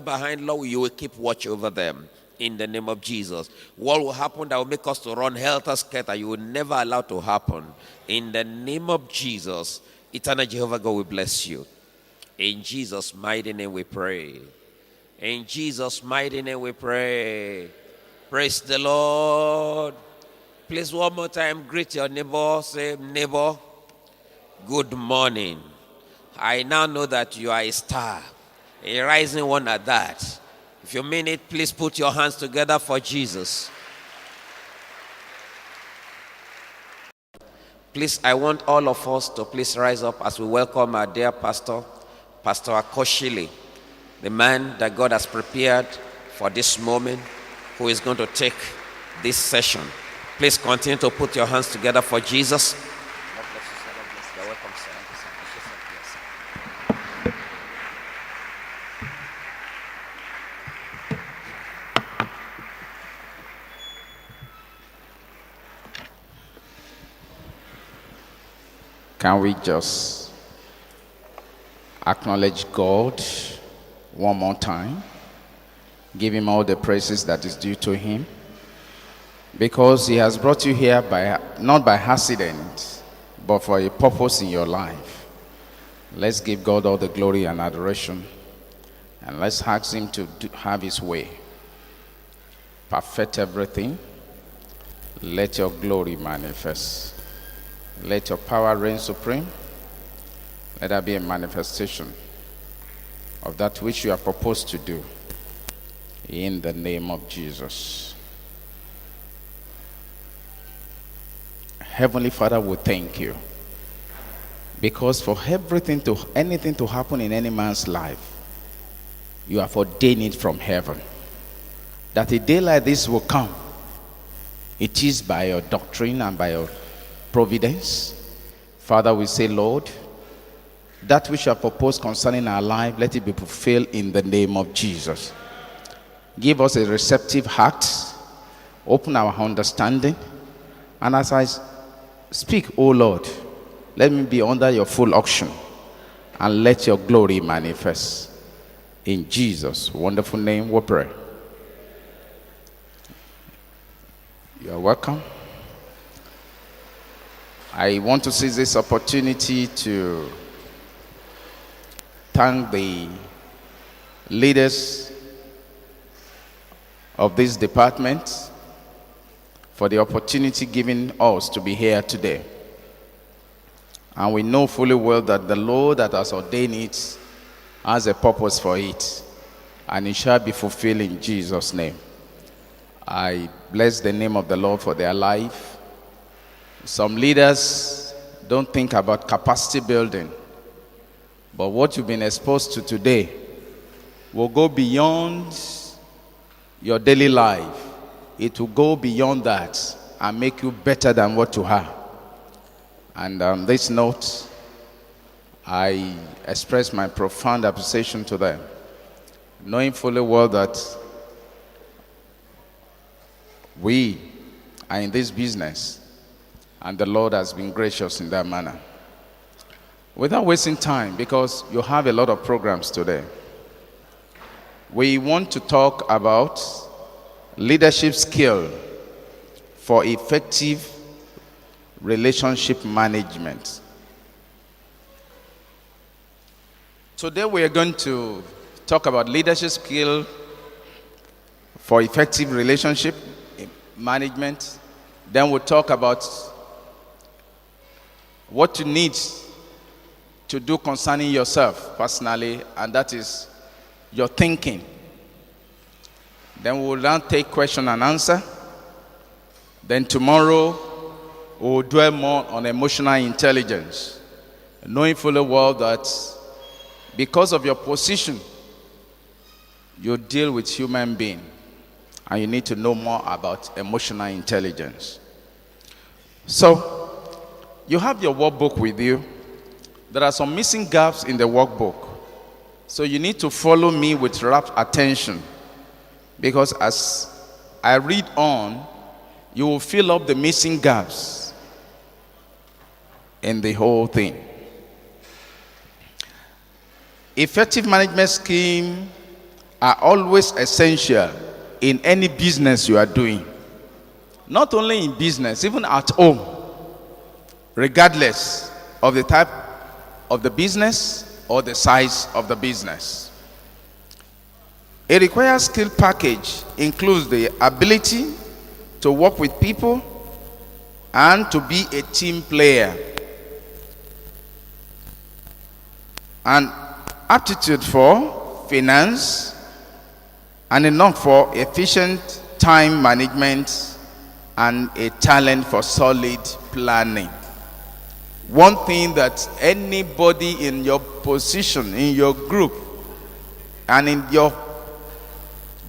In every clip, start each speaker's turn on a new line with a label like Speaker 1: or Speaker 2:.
Speaker 1: behind, Lord, you will keep watch over them in the name of Jesus. What will happen that will make us to run helter-skelter, you will never allow to happen. In the name of Jesus, eternal Jehovah God, we bless you. In Jesus' mighty name we pray. In Jesus' mighty name we pray. Praise the Lord. Please, one more time, greet your neighbor. Say, neighbor, good morning. I now know that you are a star, a rising one at that. If you mean it, please put your hands together for Jesus. Please, I want all of us to please rise up as we welcome our dear pastor, Pastor AKOSILE, the man that God has prepared for this moment, who is going to take this session. Please continue to put your hands together for Jesus. God bless you, sir. God bless you. You're welcome, sir.
Speaker 2: Can we just acknowledge God one more time? Give him all the praises that is due to him. Because he has brought you here not by accident, but for a purpose in your life. Let's give God all the glory and adoration. And let's ask him to have his way. Perfect everything. Let your glory manifest. Let your power reign supreme. Let there be a manifestation of that which you are proposed to do. In the name of Jesus. Heavenly Father, we thank you. Because for anything to happen in any man's life, you have ordained it from heaven. That a day like this will come. It is by your doctrine and by your providence. Father, we say, Lord, that which you have proposed concerning our life, let it be fulfilled in the name of Jesus. Give us a receptive heart. Open our understanding. And as I speak, O Lord, let me be under your full auction. And let your glory manifest. In Jesus' wonderful name we pray. You are welcome. I want to seize this opportunity to thank the leaders of this department for the opportunity given us to be here today. And we know fully well that the Lord that has ordained it has a purpose for it, and it shall be fulfilled in Jesus' name. I bless the name of the Lord for their life. Some leaders don't think about capacity building, but what you've been exposed to today will go beyond your daily life. It will go beyond that and make you better than what you are. And on this note, I express my profound appreciation to them, knowing fully well that we are in this business, and the Lord has been gracious in that manner. Without wasting time, because you have a lot of programs today, we want to talk about leadership skill for effective relationship management. Today we are going to talk about leadership skill for effective relationship management. Then we'll talk about what you need to do concerning yourself personally, and that is your thinking. Then we will now take question and answer. Then tomorrow we will dwell more on emotional intelligence, knowing fully well that because of your position, you deal with human beings, and you need to know more about emotional intelligence. So, you have your workbook with you. There are some missing gaps in the workbook. So you need to follow me with rapt attention, because as I read on, you will fill up the missing gaps in the whole thing. Effective management scheme are always essential in any business you are doing. Not only in business, even at home, regardless of the type of the business or the size of the business. A required skill package includes the ability to work with people and to be a team player, an aptitude for finance, and enough for efficient time management, and a talent for solid planning. One thing that anybody in your position, in your group, and in your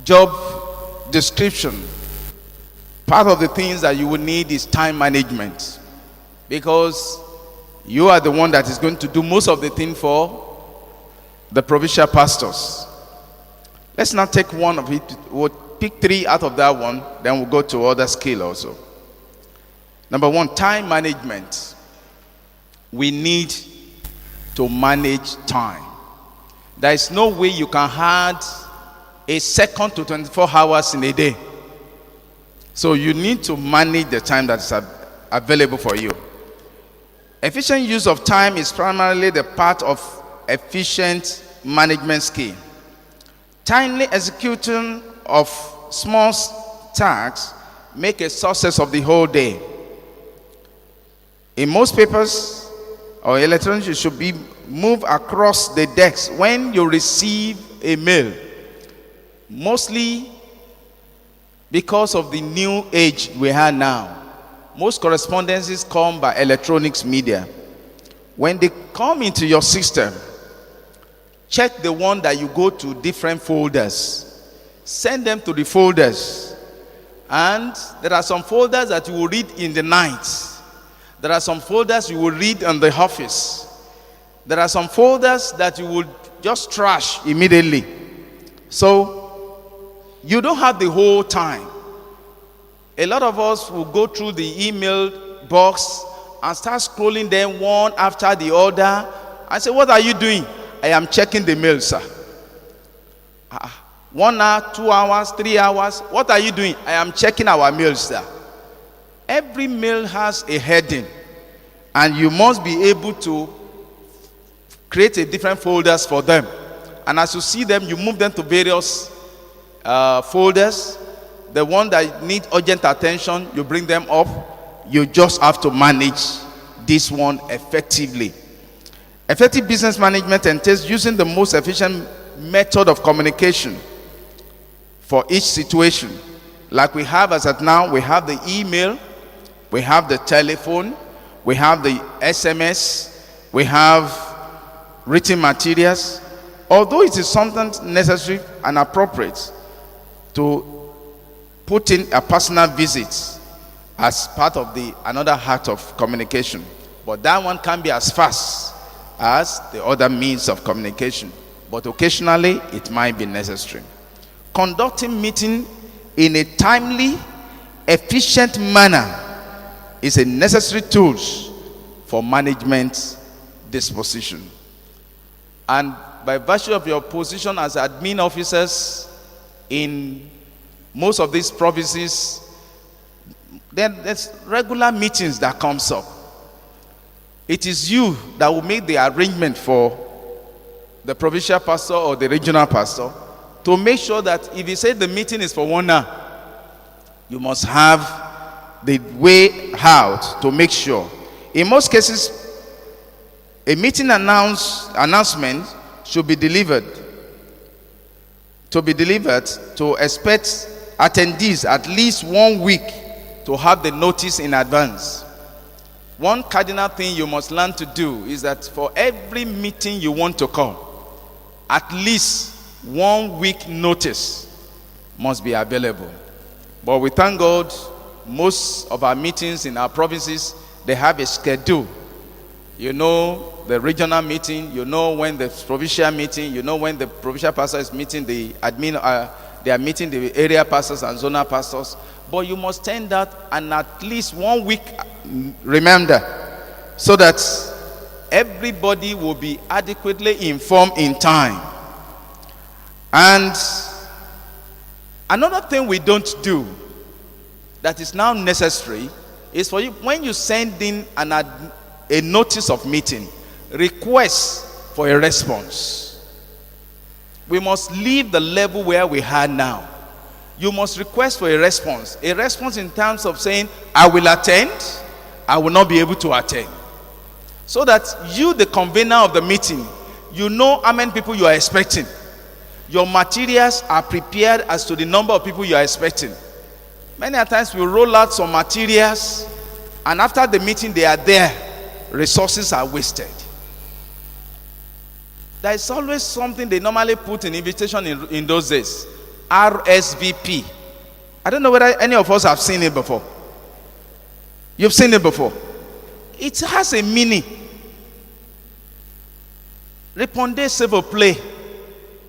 Speaker 2: job description, part of the things that you will need is time management, because you are the one that is going to do most of the thing for the provincial pastors. Let's not take one of it. We'll pick 3 out of that one, then we'll go to other skill also. Number 1, time management. We need to manage time. There is no way you can add a second to 24 hours in a day. So you need to manage the time that is available for you. Efficient use of time is primarily the part of efficient management skill. Timely execution of small tasks make a success of the whole day. In most papers or electronics, you should be moved across the desk when you receive a mail. Mostly because of the new age we have now. Most correspondences come by electronics media. When they come into your system, check the one that you go to different folders. Send them to the folders. And there are some folders that you will read in the night. There are some folders you will read in the office. There are some folders that you will just trash immediately. So you don't have the whole time. A lot of us will go through the email box and start scrolling them one after the other. I say, what are you doing? I am checking the mail, sir. 1 hour, 2 hours, 3 hours. What are you doing? I am checking our mails, sir. Every mail has a heading, and you must be able to create a different folders for them. And as you see them, you move them to various folders. The one that need urgent attention, you bring them up. You just have to manage this one effectively. Effective business management entails using the most efficient method of communication for each situation. Like we have as at now, we have the email, we have the telephone, we have the SMS, we have written materials. Although it is sometimes necessary and appropriate to put in a personal visit as part of another act of communication, but that one can be as fast as the other means of communication, but occasionally it might be necessary. Conducting meeting in a timely, efficient manner is a necessary tool for management disposition. And by virtue of your position as admin officers in most of these provinces, there's regular meetings that comes up. It is you that will make the arrangement for the provincial pastor or the regional pastor to make sure that if you say the meeting is for 1 hour, you must have the way out to make sure. In most cases, a meeting announcement should be delivered to expect attendees at least 1 week to have the notice in advance. One cardinal thing you must learn to do is that for every meeting you want to call, at least 1 week notice must be available. But we thank God, most of our meetings in our provinces, they have a schedule. You know the regional meeting, you know when the provincial meeting, you know when the provincial pastor is meeting the admin, they are meeting the area pastors and zonal pastors. But you must send that and at least 1 week reminder, so that everybody will be adequately informed in time. And another thing we don't do that is now necessary is for you, when you send in a notice of meeting, request for a response. We must leave the level where we are now. You must request for a response. A response in terms of saying, I will attend, I will not be able to attend. So that you, the convener of the meeting, you know how many people you are expecting. Your materials are prepared as to the number of people you are expecting. Many times we roll out some materials, and after the meeting they are there, resources are wasted. There is always something they normally put in invitation in those days. RSVP. I don't know whether any of us have seen it before. You've seen it before. It has a meaning. Répondez s'il vous plaît.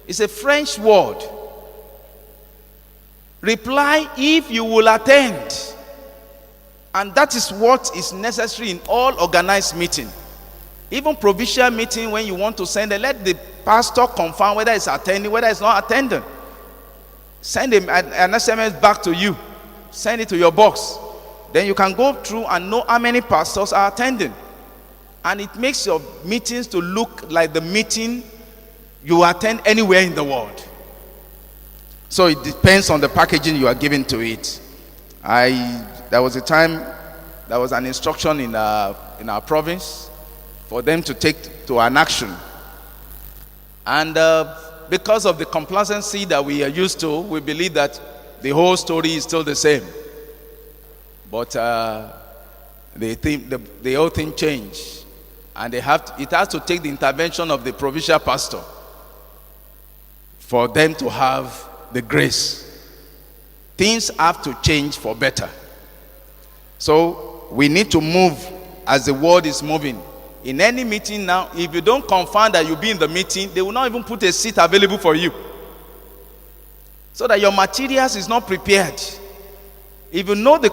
Speaker 2: It's a French word. Reply if you will attend. And that is what is necessary in all organized meeting. Even provincial meeting, when you want to send it, let the pastor confirm whether it's attending, whether it's not attending. Send him an SMS back to you. Send it to your boss. Then you can go through and know how many pastors are attending. And it makes your meetings to look like the meeting you attend anywhere in the world. So it depends on the packaging you are giving to it. There was a time, there was an instruction in our province for them to take to an action. And because of the complacency that we are used to, we believe that the whole story is still the same. But the whole thing changed. And it has to take the intervention of the provincial pastor for them to have the grace. Things have to change for better. So we need to move as the world is moving. In any meeting now, if you don't confirm that you'll be in the meeting, they will not even put a seat available for you. So that your materials is not prepared. If you know the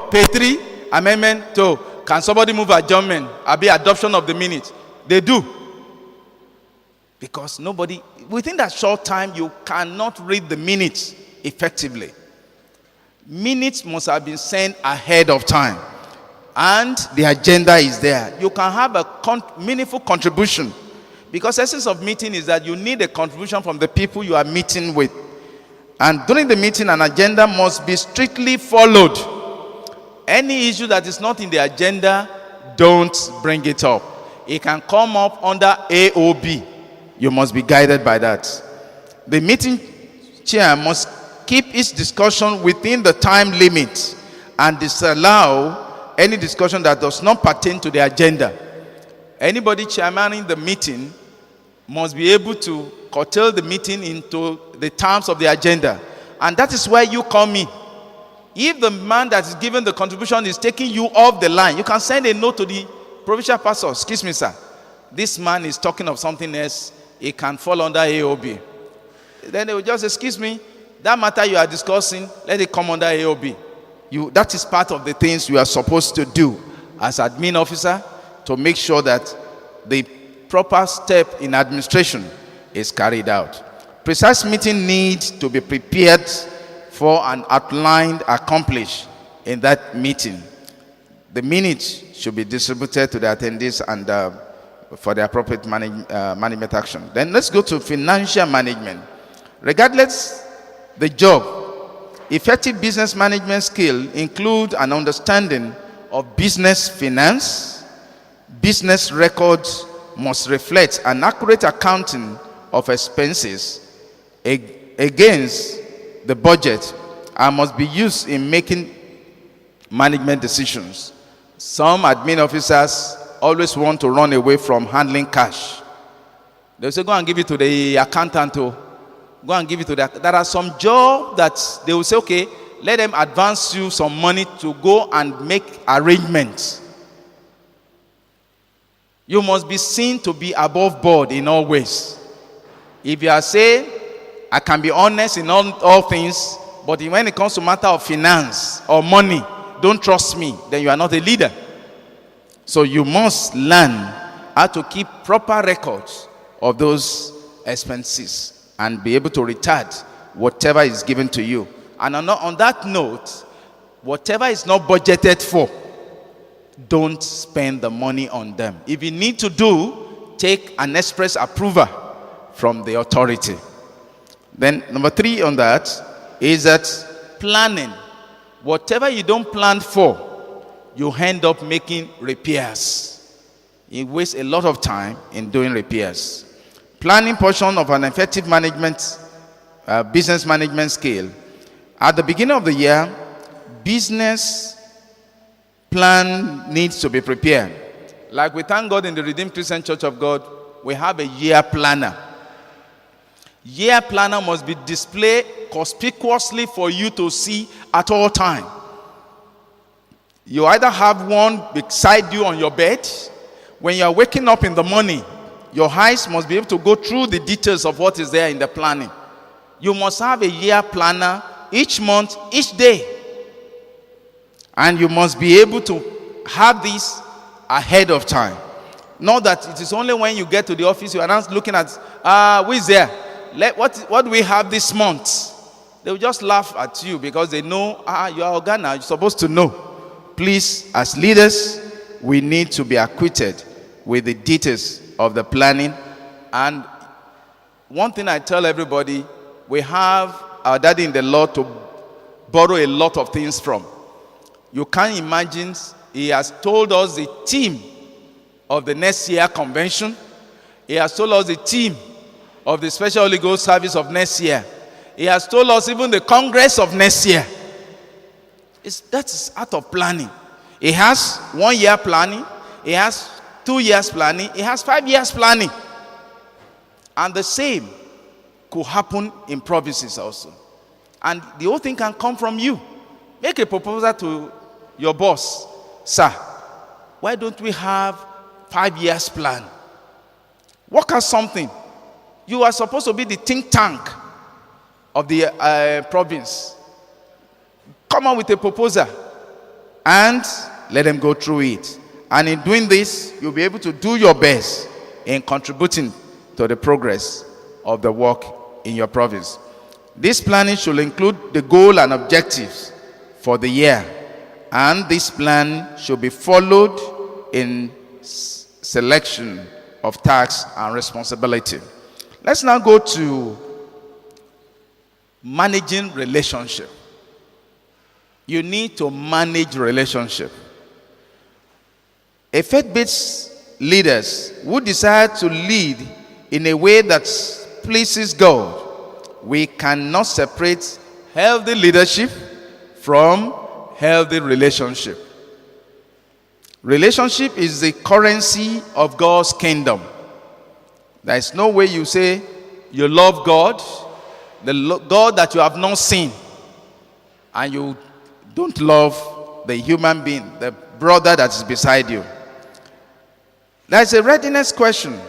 Speaker 2: P3 amendment to can somebody move adjournment? Be adoption of the minutes. They do. Because within that short time, you cannot read the minutes effectively. Minutes must have been sent ahead of time. And the agenda is there. You can have a meaningful contribution. Because the essence of meeting is that you need a contribution from the people you are meeting with. And during the meeting, an agenda must be strictly followed. Any issue that is not in the agenda, don't bring it up. It can come up under AOB. You must be guided by that. The meeting chair must keep its discussion within the time limit and disallow any discussion that does not pertain to the agenda. Anybody chairmaning the meeting must be able to curtail the meeting into the terms of the agenda. And that is where you come in. If the man that is giving the contribution is taking you off the line, you can send a note to the provincial pastor. Excuse me, sir. This man is talking of something else. It can fall under AOB. Then they will just, excuse me, that matter you are discussing, let it come under AOB. That is part of the things you are supposed to do as admin officer to make sure that the proper step in administration is carried out. Precise meeting needs to be prepared for and outlined, accomplished in that meeting. The minutes should be distributed to the attendees and for the appropriate management action. Then let's go to financial management. Regardless the job, effective business management skill include an understanding of business finance. Business records must reflect an accurate accounting of expenses against the budget and must be used in making management decisions. Some admin officers always want to run away from handling cash. They'll say, go and give it to the accountant. Go and give it to the... There are some jobs that they will say, okay, let them advance you some money to go and make arrangements. You must be seen to be above board in all ways. If you are saying, I can be honest in all things, but when it comes to matter of finance or money, don't trust me, then you are not a leader. So you must learn how to keep proper records of those expenses and be able to retard whatever is given to you. And on that note, whatever is not budgeted for, don't spend the money on them. If you need to do, take an express approval from the authority. Then number 3 on that is that planning. Whatever you don't plan for, you end up making repairs. You waste a lot of time in doing repairs. Planning portion of an effective management, business management skill. At the beginning of the year, business plan needs to be prepared. Like we thank God in the Redeemed Christian Church of God, we have a year planner. Year planner must be displayed conspicuously for you to see at all time. You either have one beside you on your bed. When you are waking up in the morning, your eyes must be able to go through the details of what is there in the planning. You must have a year planner each month, each day. And you must be able to have this ahead of time. Not that it is only when you get to the office, you are not looking at, who is there? What do we have this month? They will just laugh at you because they know, you are Ghana, you're supposed to know. Please, as leaders, we need to be acquainted with the details of the planning. And one thing I tell everybody, we have our daddy in the Lord to borrow a lot of things from. You can't imagine, he has told us the theme of the next year convention. He has told us the theme of the Special Holy Ghost service of next year. He has told us even the Congress of next year. That's out of planning. He has 1 year planning. He has 2 years planning. He has 5 years planning. And the same could happen in provinces also. And the whole thing can come from you. Make a proposal to your boss. Sir, why don't we have 5 years plan? Work out something. You are supposed to be the think tank of the province. Come on with a proposal and let them go through it. And in doing this, you'll be able to do your best in contributing to the progress of the work in your province. This planning should include the goal and objectives for the year. And this plan should be followed in selection of tasks and responsibility. Let's now go to managing relationship. You need to manage relationship. A faith-based leaders who desire to lead in a way that pleases God, we cannot separate healthy leadership from healthy relationship. Relationship is the currency of God's kingdom. There is no way you say you love God, the God that you have not seen, and you don't love the human being, the brother that is beside you. There is a readiness question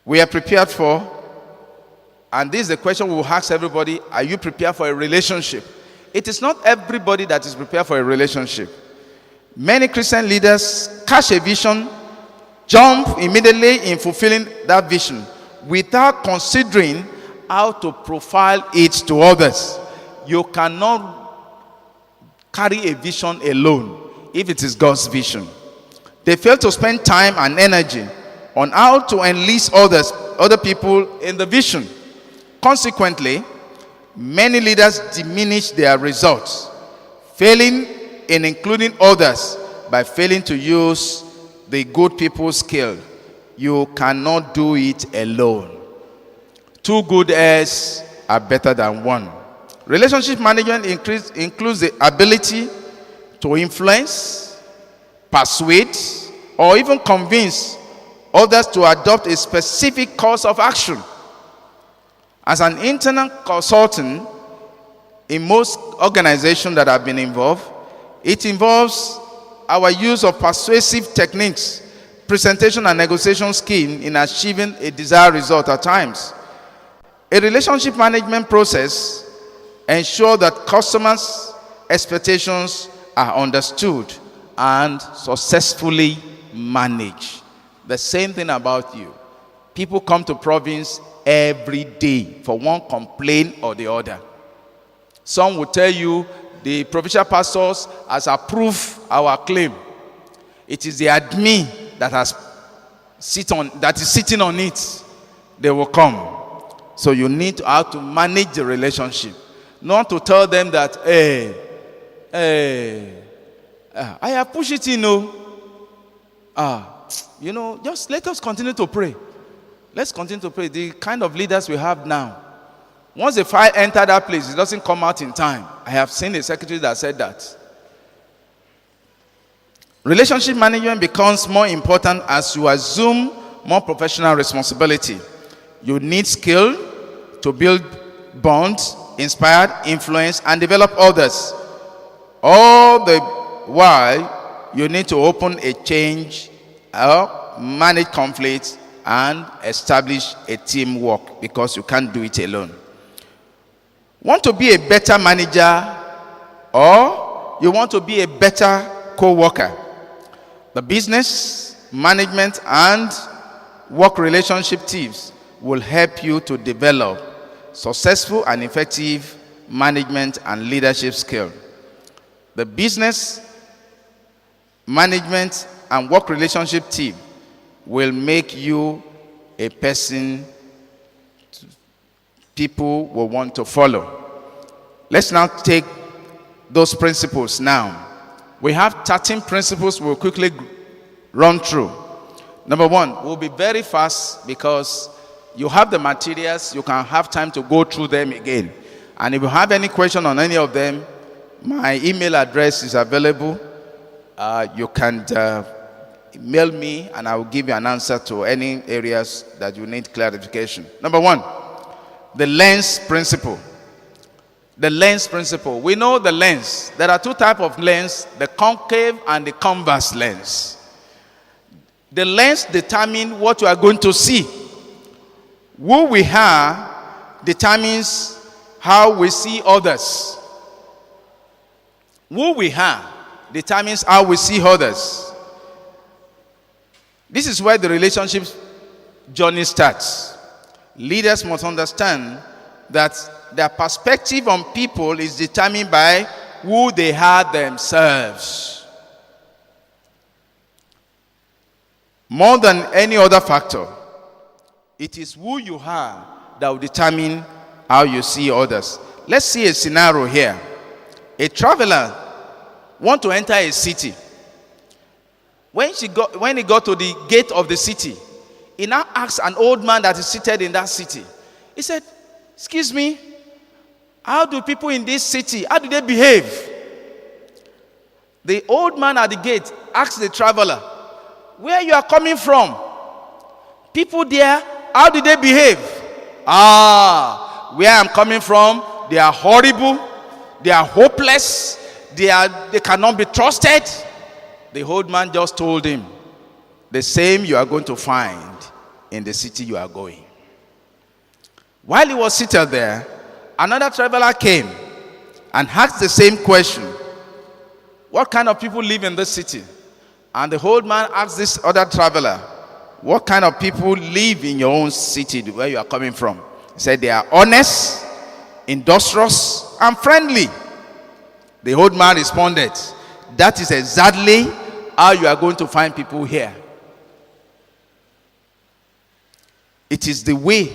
Speaker 2: we are prepared for, and this is the question we will ask everybody: are you prepared for a relationship? It is not everybody that is prepared for a relationship. Many Christian leaders catch a vision, jump immediately in fulfilling that vision without considering how to profile it to others. You cannot carry a vision alone if it is God's vision. They fail to spend time and energy on how to enlist other people in the vision. Consequently, many leaders diminish their results, failing in including others by failing to use the good people's skill. You cannot do it alone. 2 good heads are better than 1. Relationship management includes the ability to influence, persuade, or even convince others to adopt a specific course of action. As an internal consultant in most organizations that have been involved, it involves our use of persuasive techniques, presentation and negotiation skill in achieving a desired result at times. A relationship management process ensures that customers' expectations are understood and successfully managed. The same thing about you. People come to province every day for one complaint or the other. Some will tell you the provincial pastors has approved our claim. It is the admin that is sitting on it. They will come. So you need to how to manage the relationship. Not to tell them that, I have pushed it in, just let us continue to pray. Let's continue to pray. The kind of leaders we have now, once the fire enters that place, it doesn't come out in time. I have seen a secretary that said that. Relationship management becomes more important as you assume more professional responsibility. You need skill to build bonds, inspire, influence, and develop others. All the while, you need to open a change, manage conflicts, and establish a teamwork, because you can't do it alone. Want to be a better manager, or you want to be a better co-worker? The business, management, and work relationship teams will help you to develop successful and effective management and leadership skills. The business, management, and work relationship team will make you a person people will want to follow. Let's now take those principles now. We have 13 principles we'll quickly run through. Number one, we'll be very fast because you have the materials, you can have time to go through them again. And if you have any question on any of them, my email address is available. You can mail me and I will give you an answer to any areas that you need clarification. Number one, the lens principle. The lens principle. We know the lens. There are two types of lens, the concave and the convex lens. The lens determines what you are going to see. Who we are determines how we see others. Who we are determines how we see others. This is where the relationship journey starts. Leaders must understand that their perspective on people is determined by who they are themselves, more than any other factor. It is who you are that will determine how you see others. Let's see a scenario here. A traveler wants to enter a city. When he got to the gate of the city, he now asked an old man that is seated in that city. He said, "Excuse me, how do people in this city, how do they behave?" The old man at the gate asked the traveler, "Where you are coming from? People there, how do they behave?" Where I'm coming from, they are horrible, they are hopeless, they cannot be trusted. The old man just told him, the same you are going to find in the city you are going. While he was seated there, another traveler came and asked the same question. What kind of people live in this city? And the old man asked this other traveler, what kind of people live in your own city where you are coming from? He said they are honest, industrious, and friendly. The old man responded, that is exactly how you are going to find people here. It is the way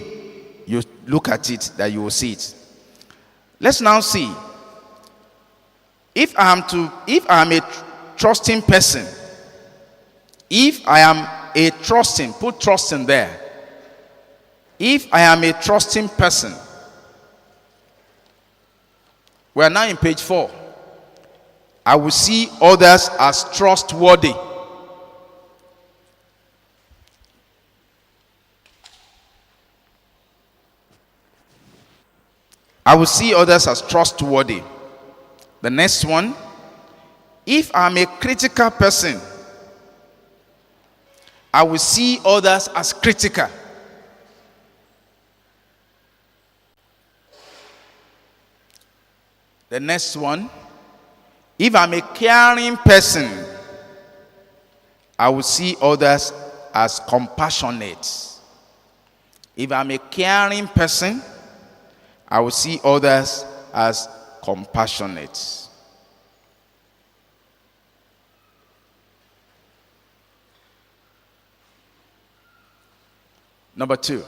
Speaker 2: you look at it that you will see it. Let's now see. If I am a trusting person, if I am a trusting, put trust in there. If I am a trusting person, we are now in page 4. I will see others as trustworthy. I will see others as trustworthy. The next one, if I'm a critical person, I will see others as critical. The next one, if I'm a caring person, I will see others as compassionate. If I'm a caring person, I will see others as compassionate. Number 2,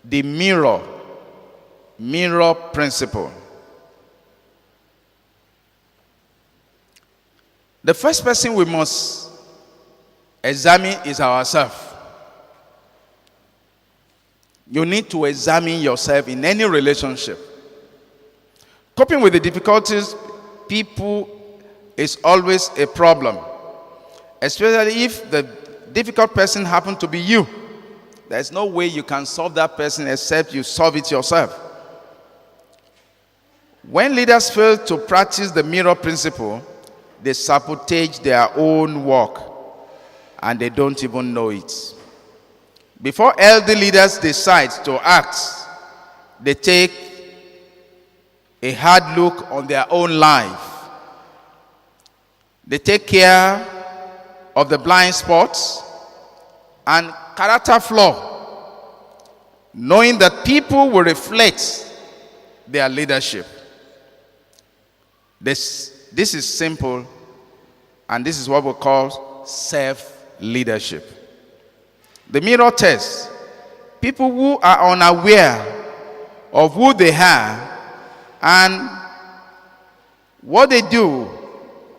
Speaker 2: the mirror principle. The first person we must examine is ourselves. You need to examine yourself in any relationship. Coping with the difficulties people is always a problem, especially if the difficult person happens to be you. There's no way you can solve that person except you solve it yourself. When leaders fail to practice the mirror principle, they sabotage their own work and they don't even know it. Before elder leaders decide to act, they take a hard look on their own life. They take care of the blind spots and character flaw, knowing that people will reflect their leadership. This is simple, and this is what we call self-leadership. The mirror test. People who are unaware of who they are and what they do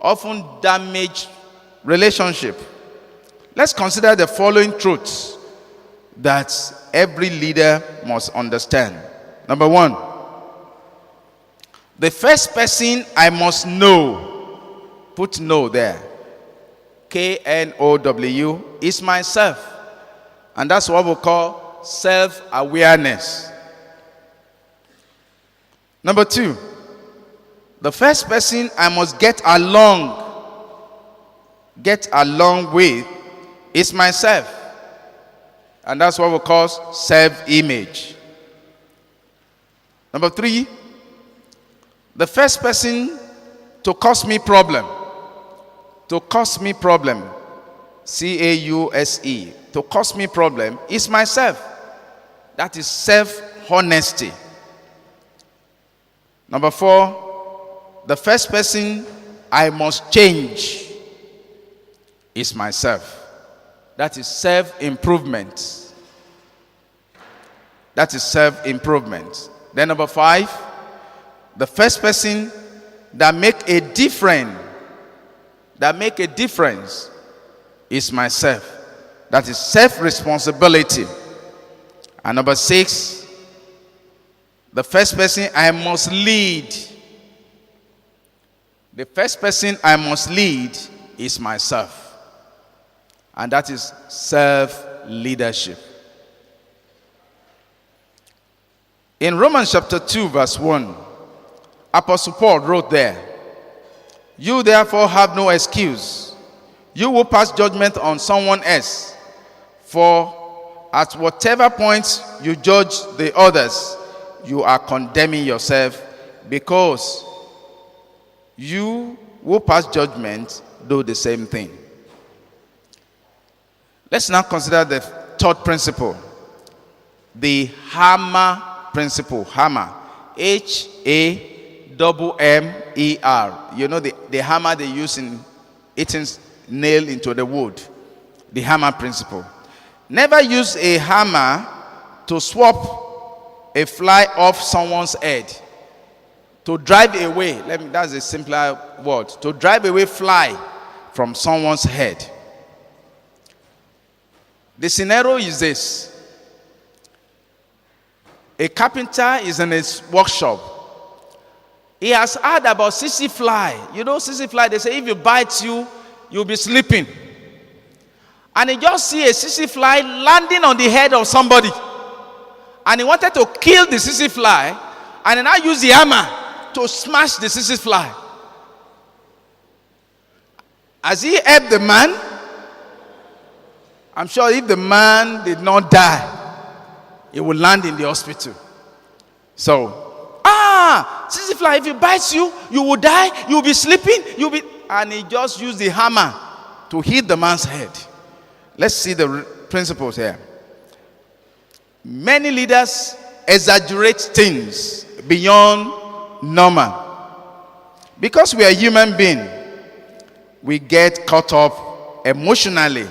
Speaker 2: often damage relationship. Let's consider the following truths that every leader must understand. Number 1, the first person I must know, put know there, K-N-O-W, is myself. And that's what we call self-awareness. Number 2, the first person I must get along with is myself. And that's what we call self-image. Number 3, the first person to cause me problem, C-A-U-S-E, to cause me problem is myself. That is self-honesty. Number 4, the first person I must change is myself. That is self-improvement. Then number 5, the first person that make a difference is myself. That is self-responsibility. And number 6, the first person I must lead. The first person I must lead is myself. And that is self-leadership. In Romans chapter 2 verse 1, Apostle Paul wrote there, "You therefore have no excuse. You will pass judgment on someone else. For at whatever point you judge the others, you are condemning yourself, because you will pass judgment do the same thing." Let's now consider the third principle, the hammer principle. Hammer, H-A-M-M-E-R. You know the hammer they use in hitting nail into the wood. The hammer principle. Never use a hammer to swap a fly off someone's head. To drive away, that's a simpler word. To drive away fly from someone's head. The scenario is this. A carpenter is in his workshop. He has heard about sissy fly. You know sissy fly, they say if you bite you'll be sleeping. And he just see a sissy fly landing on the head of somebody. And he wanted to kill the sissy fly. and then I use the hammer to smash the tsetse fly. Has he helped the man? I'm sure if the man did not die, he would land in the hospital. So, tsetse fly, if it bites you, you will die, you will be sleeping, and he just used the hammer to hit the man's head. Let's see the principles here. Many leaders exaggerate things beyond normal. Because we are human beings, we get caught up emotionally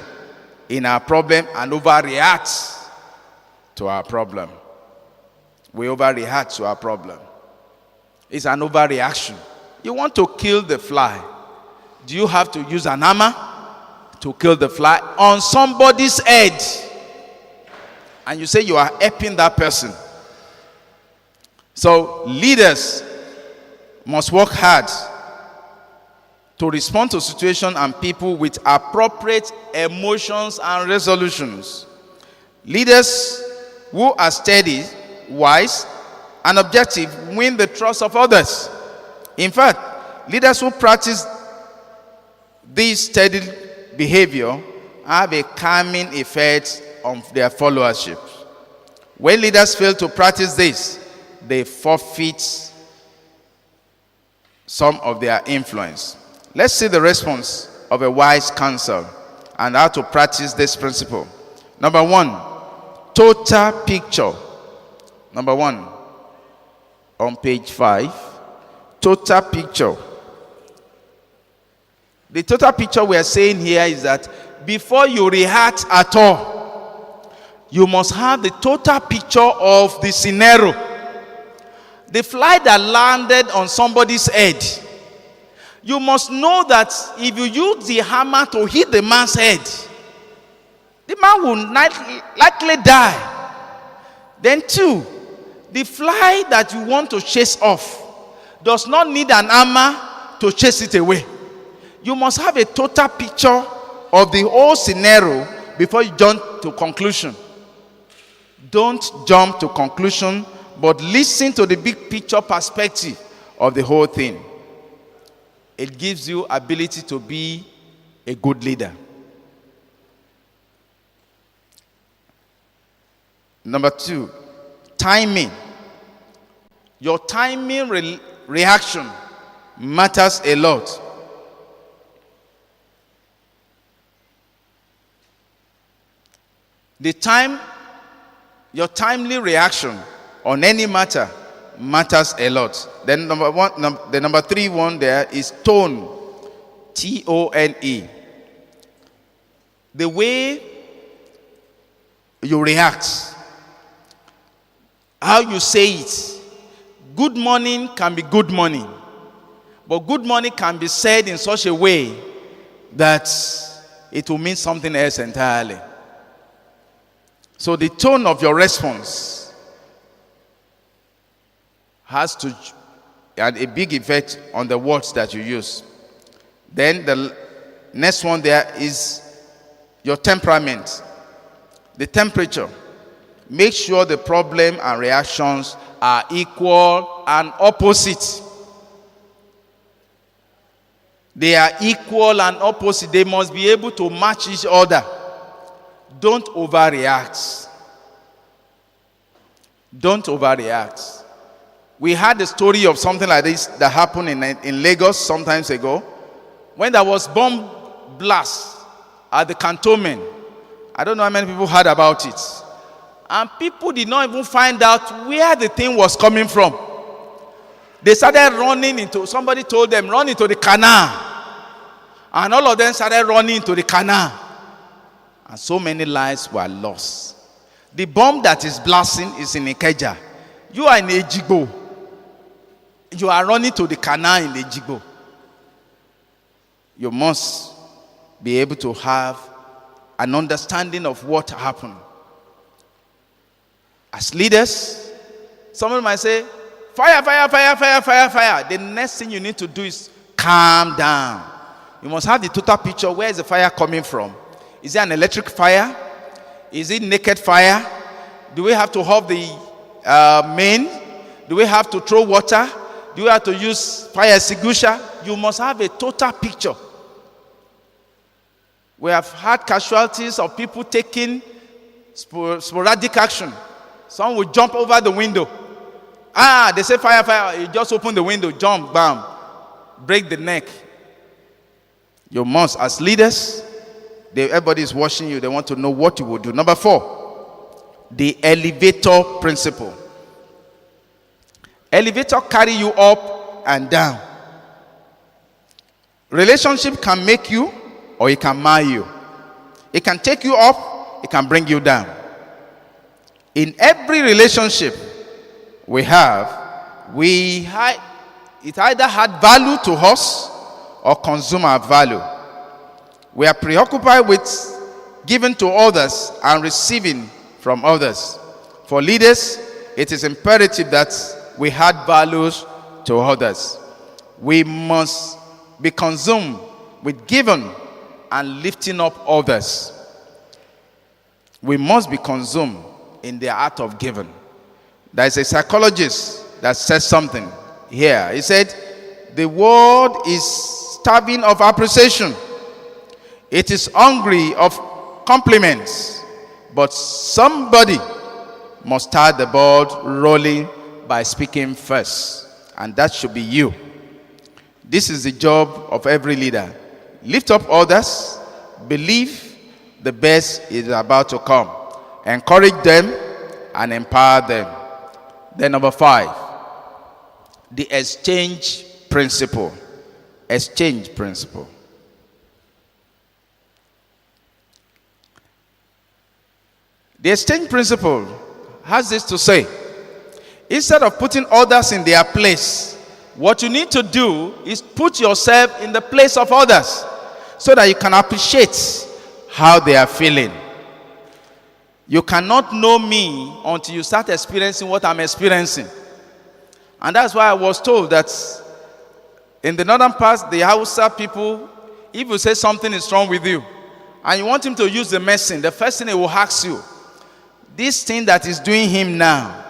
Speaker 2: in our problem and overreact to our problem. We overreact to our problem. It's an overreaction. You want to kill the fly. Do you have to use an hammer to kill the fly on somebody's head? And you say you are helping that person. So leaders must work hard to respond to situations and people with appropriate emotions and resolutions. Leaders who are steady, wise, and objective win the trust of others. In fact, leaders who practice this steady behavior have a calming effect on their followership. When leaders fail to practice this, they forfeit some of their influence. Let's see the response of a wise counsel and how to practice this principle. Number one, total picture. Number one, on page 5, total picture. The total picture we are saying here is that before you react at all, you must have the total picture of the scenario. The fly that landed on somebody's head, you must know that if you use the hammer to hit the man's head, the man will likely die. Then two, the fly that you want to chase off does not need an hammer to chase it away. You must have a total picture of the whole scenario before you jump to conclusion. Don't jump to conclusion, but listen to the big picture perspective of the whole thing. It gives you ability to be a good leader. Number two, timing. Your timing reaction matters a lot. Your timely reaction on any matter matters a lot. Then the number 3 one there is tone. T-O-N-E. The way you react, how you say it. Good morning can be good morning, but good morning can be said in such a way that it will mean something else entirely. So the tone of your response has to have a big effect on the words that you use. Then the next one there is your temperament, the temperature. Make sure the problem and reactions are equal and opposite. They are equal and opposite. They must be able to match each other. Don't overreact. Don't overreact. We had a story of something like this that happened in Lagos some time ago, when there was bomb blast at the cantonment. I don't know how many people heard about it. And people did not even find out where the thing was coming from. They started running into, somebody told them, run into the canal. And all of them started running into the canal. And so many lives were lost. The bomb that is blasting is in Ikeja. You are in Ejigbo. You are running to the canal in Ejigbo. You must be able to have an understanding of what happened. As leaders, someone might say, fire, fire, fire, fire, fire, fire. The next thing you need to do is calm down. You must have the total picture. Where is the fire coming from? Is it an electric fire? Is it naked fire? Do we have to have the main? Do Do we have to throw water? Do we have to use fire extinguisher? You must have a total picture. We have had casualties of people taking sporadic action. Some will jump over the window. They say fire, fire. You just open the window, jump, bam, break the neck. You must, as leaders, everybody is watching you. They want to know what you will do. Number 4, the elevator principle. Elevator carry you up and down. Relationship can make you or it can mar you. It can take you up, it can bring you down. In every relationship we have, it either had value to us or consume our value. We are preoccupied with giving to others and receiving from others. For leaders, it is imperative that we add values to others. We must be consumed with giving and lifting up others. We must be consumed in the art of giving. There is a psychologist that says something here. He said, the world is starving of appreciation. It is hungry of compliments. But somebody must start the ball rolling by speaking first. And that should be you. This is the job of every leader. Lift up others. Believe the best is about to come. Encourage them and empower them. Then number 5, the exchange principle. Exchange principle. The exchange principle has this to say: instead of putting others in their place, what you need to do is put yourself in the place of others so that you can appreciate how they are feeling. You cannot know me until you start experiencing what I'm experiencing. And that's why I was told that in the northern parts, the Hausa people, if you say something is wrong with you and you want him to use the medicine, the first thing he will ask you, this thing that is doing him now,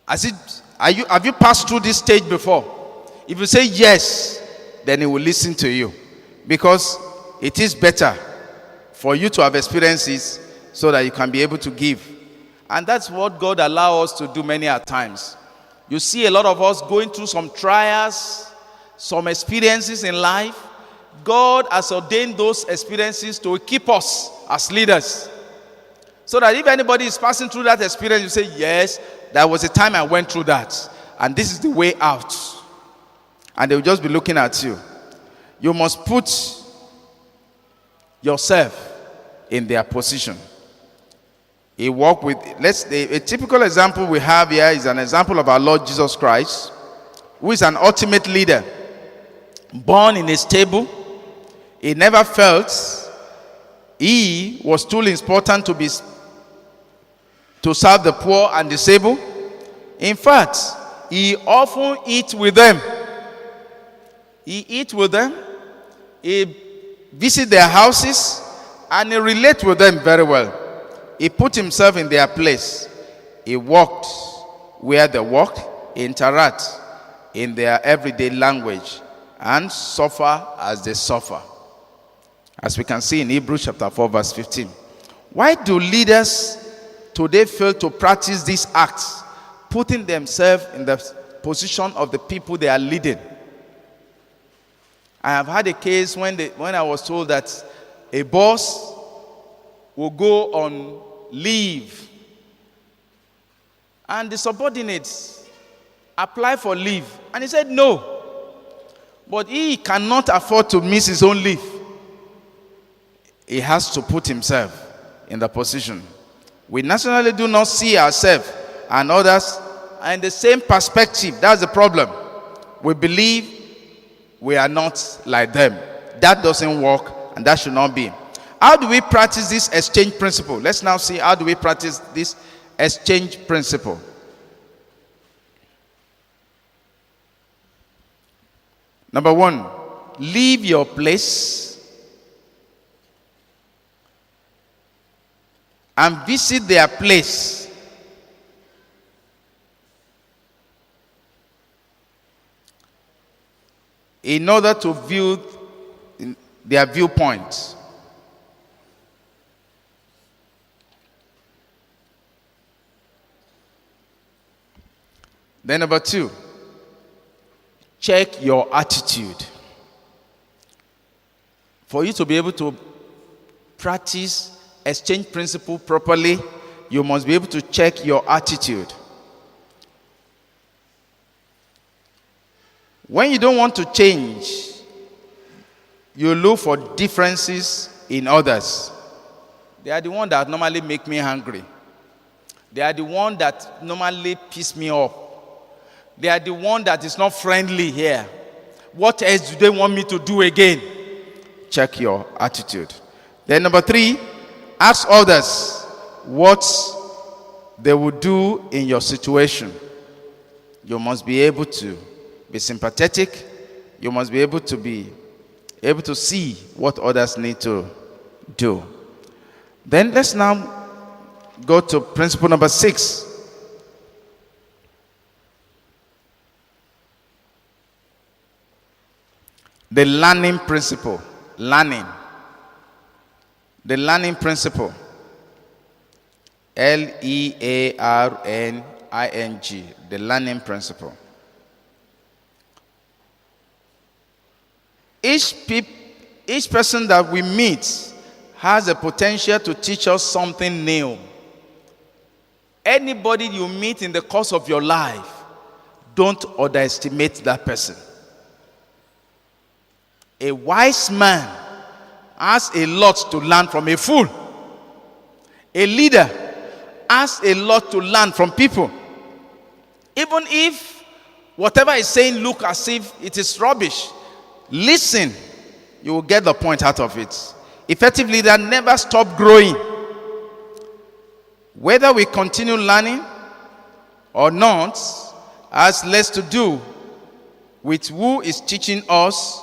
Speaker 2: have you passed through this stage before? If you say yes, then he will listen to you, because it is better for you to have experiences so that you can be able to give. And that's what God allows us to do many a times. You see a lot of us going through some trials, some experiences in life. God has ordained those experiences to keep us as leaders. So that if anybody is passing through that experience, you say, yes, there was a time I went through that, and this is the way out. And they will just be looking at you. You must put yourself in their position. A typical example we have here is an example of our Lord Jesus Christ, who is an ultimate leader. Born in a stable, he never felt he was too important to serve the poor and disabled. In fact, he often eat with them. He eat with them, he visit their houses, and he relate with them very well. He put himself in their place. He walked where they walked, interact in their everyday language, and suffer as they suffer. As we can see in Hebrews chapter 4 verse 15. Why do leaders today fail to practice these acts, putting themselves in the position of the people they are leading? I have had a case when I was told that a boss will go on leave, and the subordinates apply for leave, and he said no, but he cannot afford to miss his own leave. He has to put himself in the position. We naturally do not see ourselves and others in the same perspective. That's the problem. We believe we are not like them. That doesn't work, and that should not be. How do we practice this exchange principle? Let's now see how do we practice this exchange principle. Number 1, leave your place and visit their place. in order to view their viewpoint. Then number 2, check your attitude. For you to be able to practice exchange principle properly, you must be able to check your attitude. When you don't want to change, you look for differences in others. They are the ones that normally make me angry. They are the ones that normally piss me off. They are the one that is not friendly here. What else do they want me to do again? Check your attitude. Then number 3, ask others what they would do in your situation. You must be able to be sympathetic. You must be able to see what others need to do. Then let's now go to principle number 6. The learning principle. Learning. The learning principle. Learning. The learning principle. Each person that we meet has a potential to teach us something new. Anybody you meet in the course of your life, don't underestimate that person. A wise man has a lot to learn from a fool. A leader has a lot to learn from people. Even if whatever he's saying look as if it is rubbish, listen, you will get the point out of it. Effective leader never stop growing. Whether we continue learning or not has less to do with who is teaching us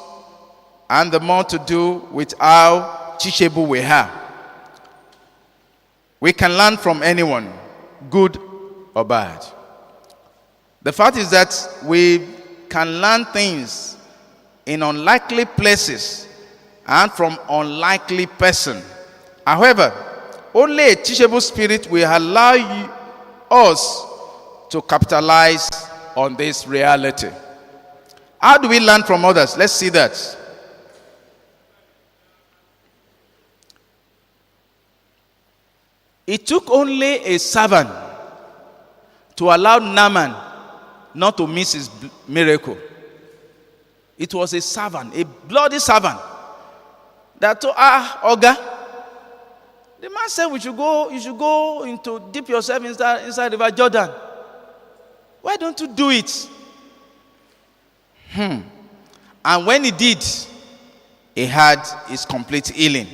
Speaker 2: and the more to do with how teachable we are. We can learn from anyone, good or bad. The fact is that we can learn things in unlikely places and from unlikely person. However, only a teachable spirit will allow us to capitalize on this reality. How do we learn from others? Let's see that. It took only a servant to allow Naaman not to miss his miracle. It was a servant, a bloody servant, that told Oga, the man said you should go into dip yourself inside River Jordan. Why don't you do it? And when he did, he had his complete healing.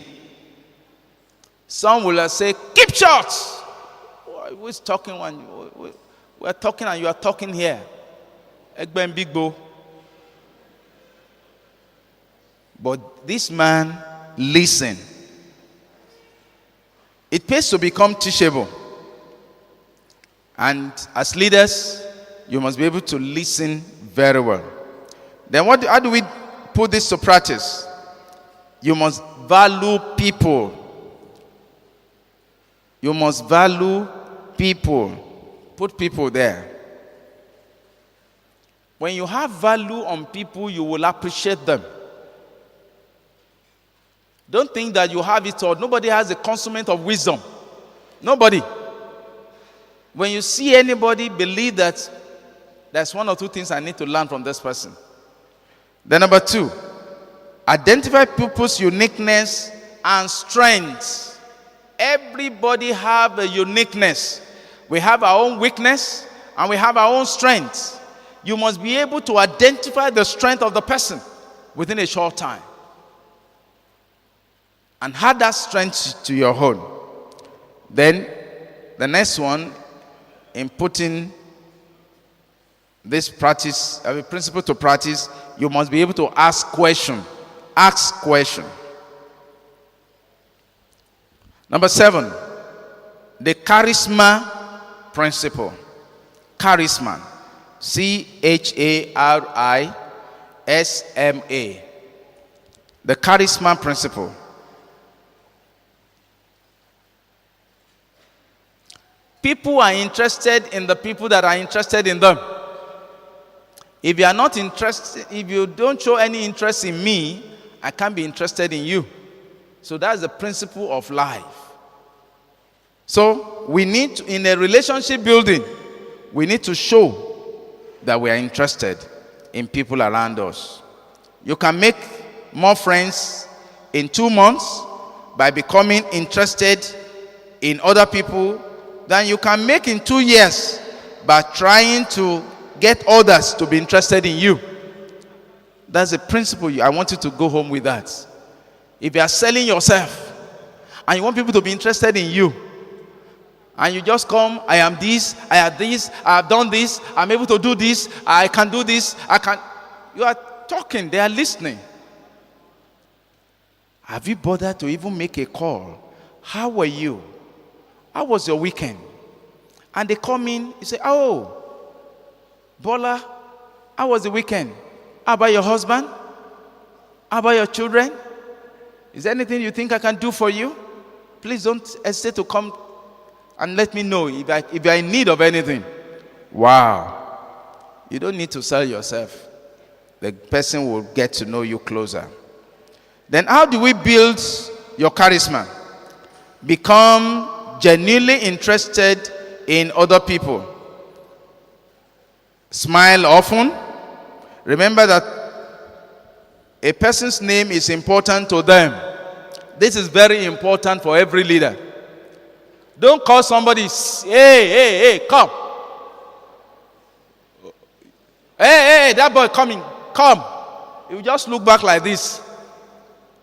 Speaker 2: Some will say, keep short. Who is talking when we are talking and you are talking here? Egben Big Bo. But this man listened. It pays to become teachable. And as leaders, you must be able to listen very well. Then how do we put this to practice? You must value people. You must value people. Put people there. When you have value on people, you will appreciate them. Don't think that you have it all. Nobody has a consummate of wisdom. Nobody. When you see anybody, believe that there's 1 or 2 things I need to learn from this person. Then number 2, identify people's uniqueness and strengths. Everybody have a uniqueness. We have our own weakness and we have our own strengths. You must be able to identify the strength of the person within a short time and add that strength to your own. Then the next one, in putting this practice, principle to practice, you must be able to ask question. Ask question. Number 7, the charisma principle. Charisma. CHARISMA. SMA. The charisma principle. People are interested in the people that are interested in them. If you are not interested, if you don't show any interest in me, I can't be interested in you. So that's the principle of life. So we need to, in a relationship building, we need to show that we are interested in people around us. You can make more friends in 2 months by becoming interested in other people than you can make in 2 years by trying to get others to be interested in you. That's a principle. I want you to go home with that. If you are selling yourself and you want people to be interested in you, and you just come, I am this, I have this, I have done this, I'm able to do this, I can do this, I can. You are talking, they are listening. Have you bothered to even make a call? How were you? How was your weekend? And they come in, you say, oh, Bola, how was the weekend? How about your husband? How about your children? Is there anything you think I can do for you? Please don't hesitate to come and let me know if you are in need of anything. Wow. You don't need to sell yourself. The person will get to know you closer. Then how do we build your charisma? Become genuinely interested in other people. Smile often. Remember that a person's name is important to them. This is very important for every leader. Don't call somebody, hey, come. Hey, that boy coming, come. You just look back like this.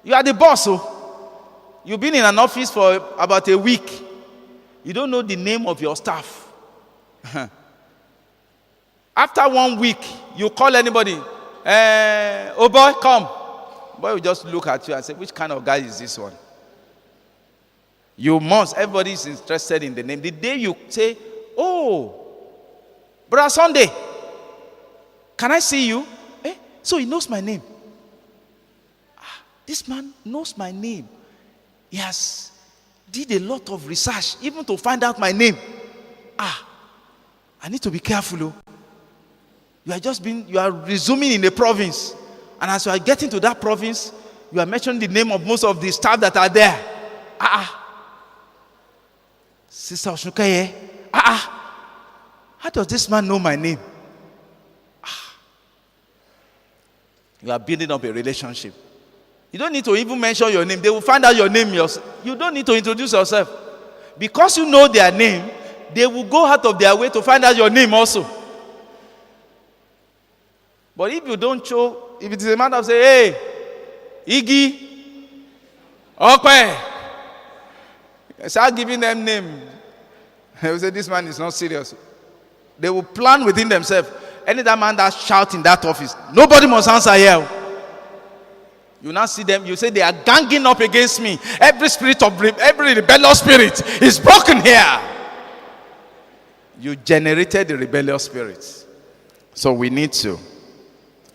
Speaker 2: You are the boss, so you've been in an office for about a week. You don't know the name of your staff. After 1 week, you call anybody, oh boy, come. Boy will just look at you and say, which kind of guy is this one? You must, everybody is interested in the name. The day you say, oh, Brother Sunday, can I see you? So he knows my name. This man knows my name. He has did a lot of research, even to find out my name. I need to be careful. You are resuming in a province. And as you are getting to that province, you are mentioning the name of most of the staff that are there. Sister Oshukaye, how does this man know my name? You are building up a relationship. You don't need to even mention your name. They will find out your name yourself. You don't need to introduce yourself. Because you know their name, they will go out of their way to find out your name also. But if you don't show, if it is a matter of say, hey, Iggy, Okwe, start giving them name. They will say, this man is not serious. They will plan within themselves. Any that man that shout in that office, nobody must answer here. You now see them, you say they are ganging up against me. Every rebellious spirit is broken here. You generated the rebellious spirits. So we need to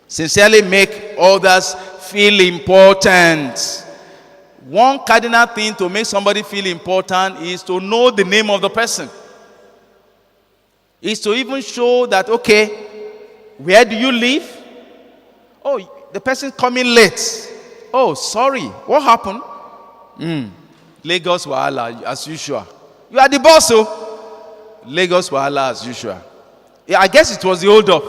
Speaker 2: sincerely make others feel important. One cardinal thing to make somebody feel important is to know the name of the person. Is to even show that, okay, where do you live? Oh, the person coming late. Oh, sorry, what happened? Lagos Wahala, as usual. You are the boss, oh. Lagos Wahala, as usual. Yeah, I guess it was the hold up.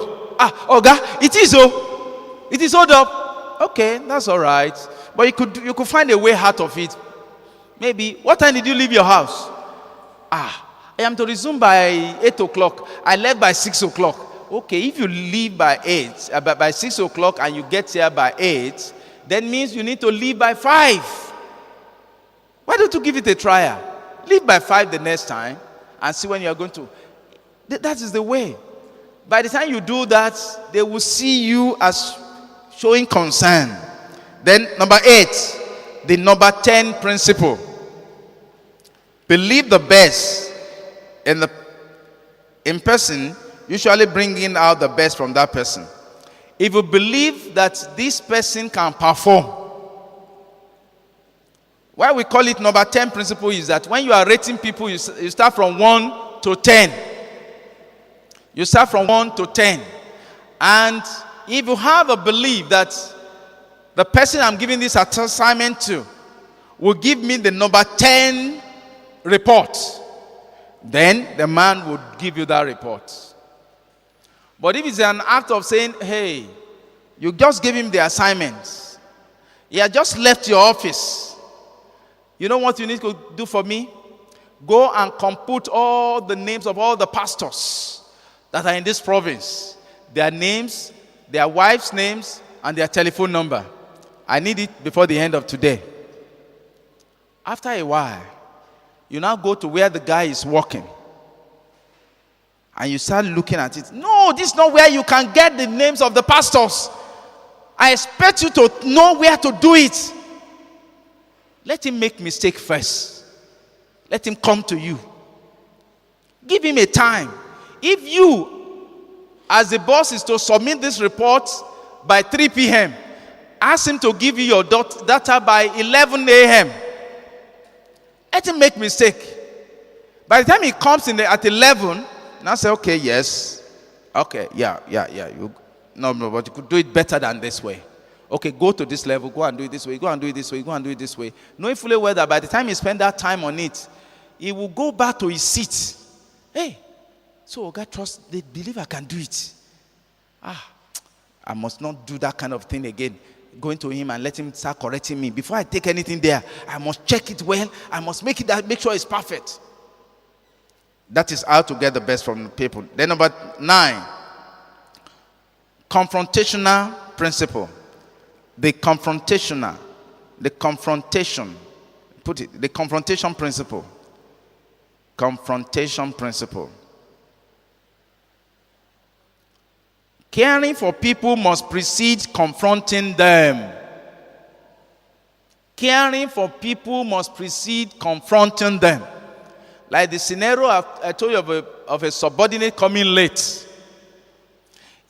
Speaker 2: Oga, it is, oh. It is hold up. Okay, that's all right. But you could find a way out of it. Maybe, what time did you leave your house? I am to resume by 8 o'clock. I left by 6 o'clock. Okay, if you leave by 6 o'clock and you get here by 8, that means you need to leave by 5. Why don't you give it a trial? Leave by 5 the next time and see when you are going to. That is the way. By the time you do that, they will see you as showing concern. Then number 8, the number 10 principle. Believe the best in person, usually bringing out the best from that person. if you believe that this person can perform, why we call it number 10 principle is that when you are rating people, you start from 1 to 10. You start from 1 to 10. And if you have a belief that the person I'm giving this assignment to will give me the number 10 report, then the man would give you that report. But if it's an act of saying, hey, you just gave him the assignment, he had just left your office, you know what you need to do for me? Go and compute all the names of all the pastors that are in this province, their names, their wives' names, and their telephone number. I need it before the end of today. After a while, you now go to where the guy is working. And you start looking at it. No, this is not where you can get the names of the pastors. I expect you to know where to do it. Let him make mistake first. Let him come to you. Give him a time. If you, as the boss, is to submit this report by 3 p.m., ask him to give you your data by 11 a.m. Let him make mistake. By the time he comes in at 11, now say, okay, yes. Okay, yeah. No, but you could do it better than this way. Okay, go to this level, go and do it this way, go and do it this way, go and do it this way. Knowing fully well that by the time he spend that time on it, he will go back to his seat. Hey, so God trust, they believe I can do it. I must not do that kind of thing again. Going to him and let him start correcting me. Before I take anything there, I must check it well. I must make sure it's perfect. That is how to get the best from the people. Then number 9, confrontational principle. The confrontation principle. Confrontation principle. Caring for people must precede confronting them. Caring for people must precede confronting them. Like the scenario I told you of a subordinate coming late.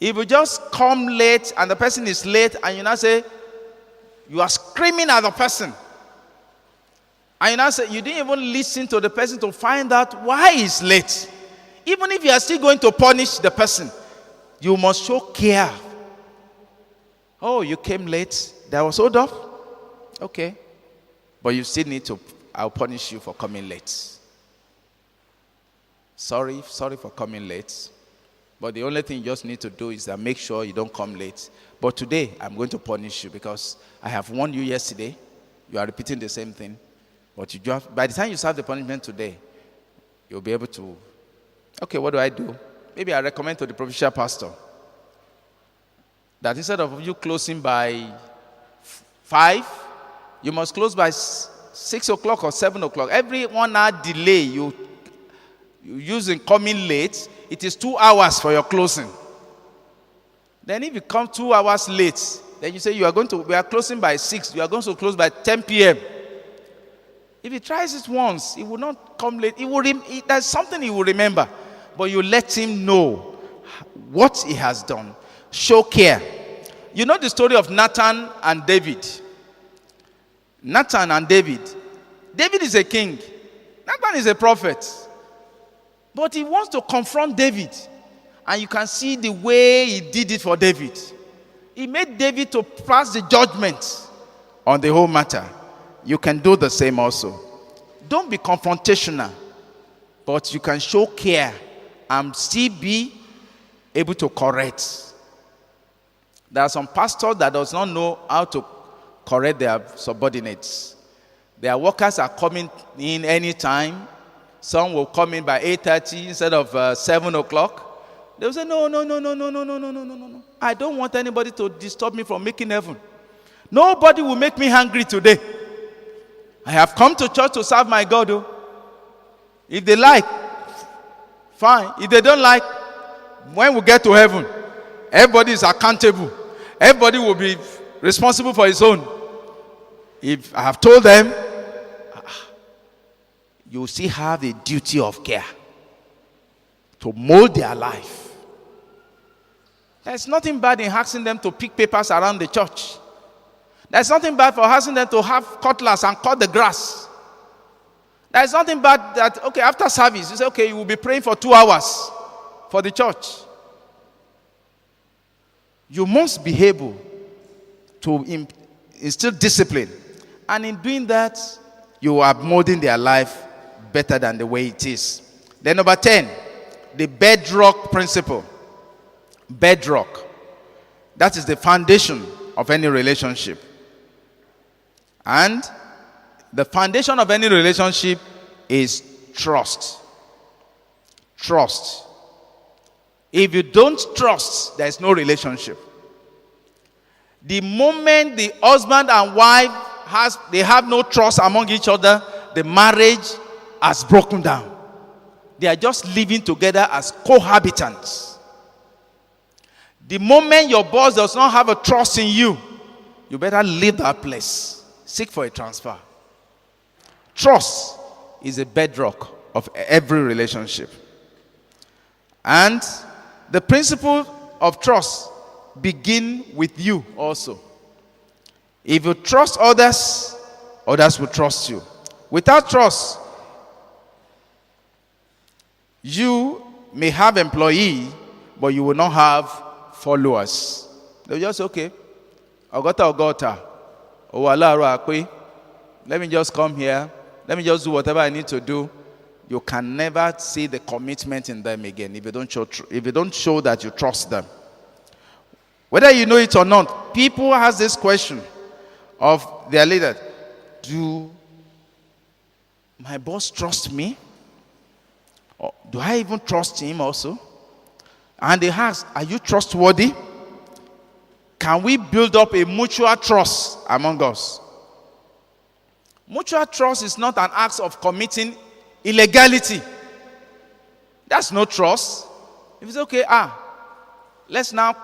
Speaker 2: If you just come late and the person is late and you now say, you are screaming at the person. And you now say, you didn't even listen to the person to find out why he's late. Even if you are still going to punish the person, you must show care. Oh, you came late. There was hold up. Okay. But you still need to, I'll punish you for coming late. Sorry for coming late. But the only thing you just need to do is make sure you don't come late. But today, I'm going to punish you because I have warned you yesterday. You are repeating the same thing. But by the time you serve the punishment today, you'll be able to, okay, what do I do? Maybe I recommend to the provincial pastor that instead of you closing by 5, you must close by 6 o'clock or 7 o'clock. Every 1 hour delay you use in coming late, it is 2 hours for your closing. Then if you come 2 hours late, then you say we are closing by 6, you are going to close by 10 p.m. If he tries it once, he will not come late. There's something he will remember. But you let him know what he has done. Show care. You know the story of Nathan and David. Nathan and David. David is a king. Nathan is a prophet. But he wants to confront David. And you can see the way he did it for David. He made David to pass the judgment on the whole matter. You can do the same also. Don't be confrontational. But you can show care and still be able to correct. There are some pastors that does not know how to correct their subordinates. Their workers are coming in anytime. Some will come in by 8:30 instead of 7 o'clock. They will say, no. I don't want anybody to disturb me from making heaven. Nobody will make me hungry today. I have come to church to serve my God. If they like, fine. If they don't like, when we get to heaven, everybody is accountable. Everybody will be responsible for his own. If I have told them, you still have a duty of care to mold their life. There's nothing bad in asking them to pick papers around the church. There's nothing bad for asking them to have cutlass and cut the grass. There's nothing bad that, okay, after service, you say, okay, you will be praying for 2 hours for the church. You must be able to instill discipline. And in doing that, you are molding their life better than the way it is. Then number 10, the bedrock principle. Bedrock. That is the foundation of any relationship. And the foundation of any relationship is trust. Trust. If you don't trust, there is no relationship. The moment the husband and wife they have no trust among each other, the marriage has broken down. They are just living together as cohabitants. The moment your boss does not have a trust in you, you better leave that place. Seek for a transfer. Trust is a bedrock of every relationship. And the principle of trust begin with you also. If you trust others, others will trust you. Without trust, you may have employee, but you will not have followers. They'll just say, okay, Ogota. Let me just come here. Let me just do whatever I need to do. You can never see the commitment in them again if you don't show that you trust them. Whether you know it or not, people has this question of their leader. Do my boss trust me? Or do I even trust him also? And they ask, are you trustworthy? Can we build up a mutual trust among us? Mutual trust is not an act of committing illegality. That's no trust. If it's okay, let's now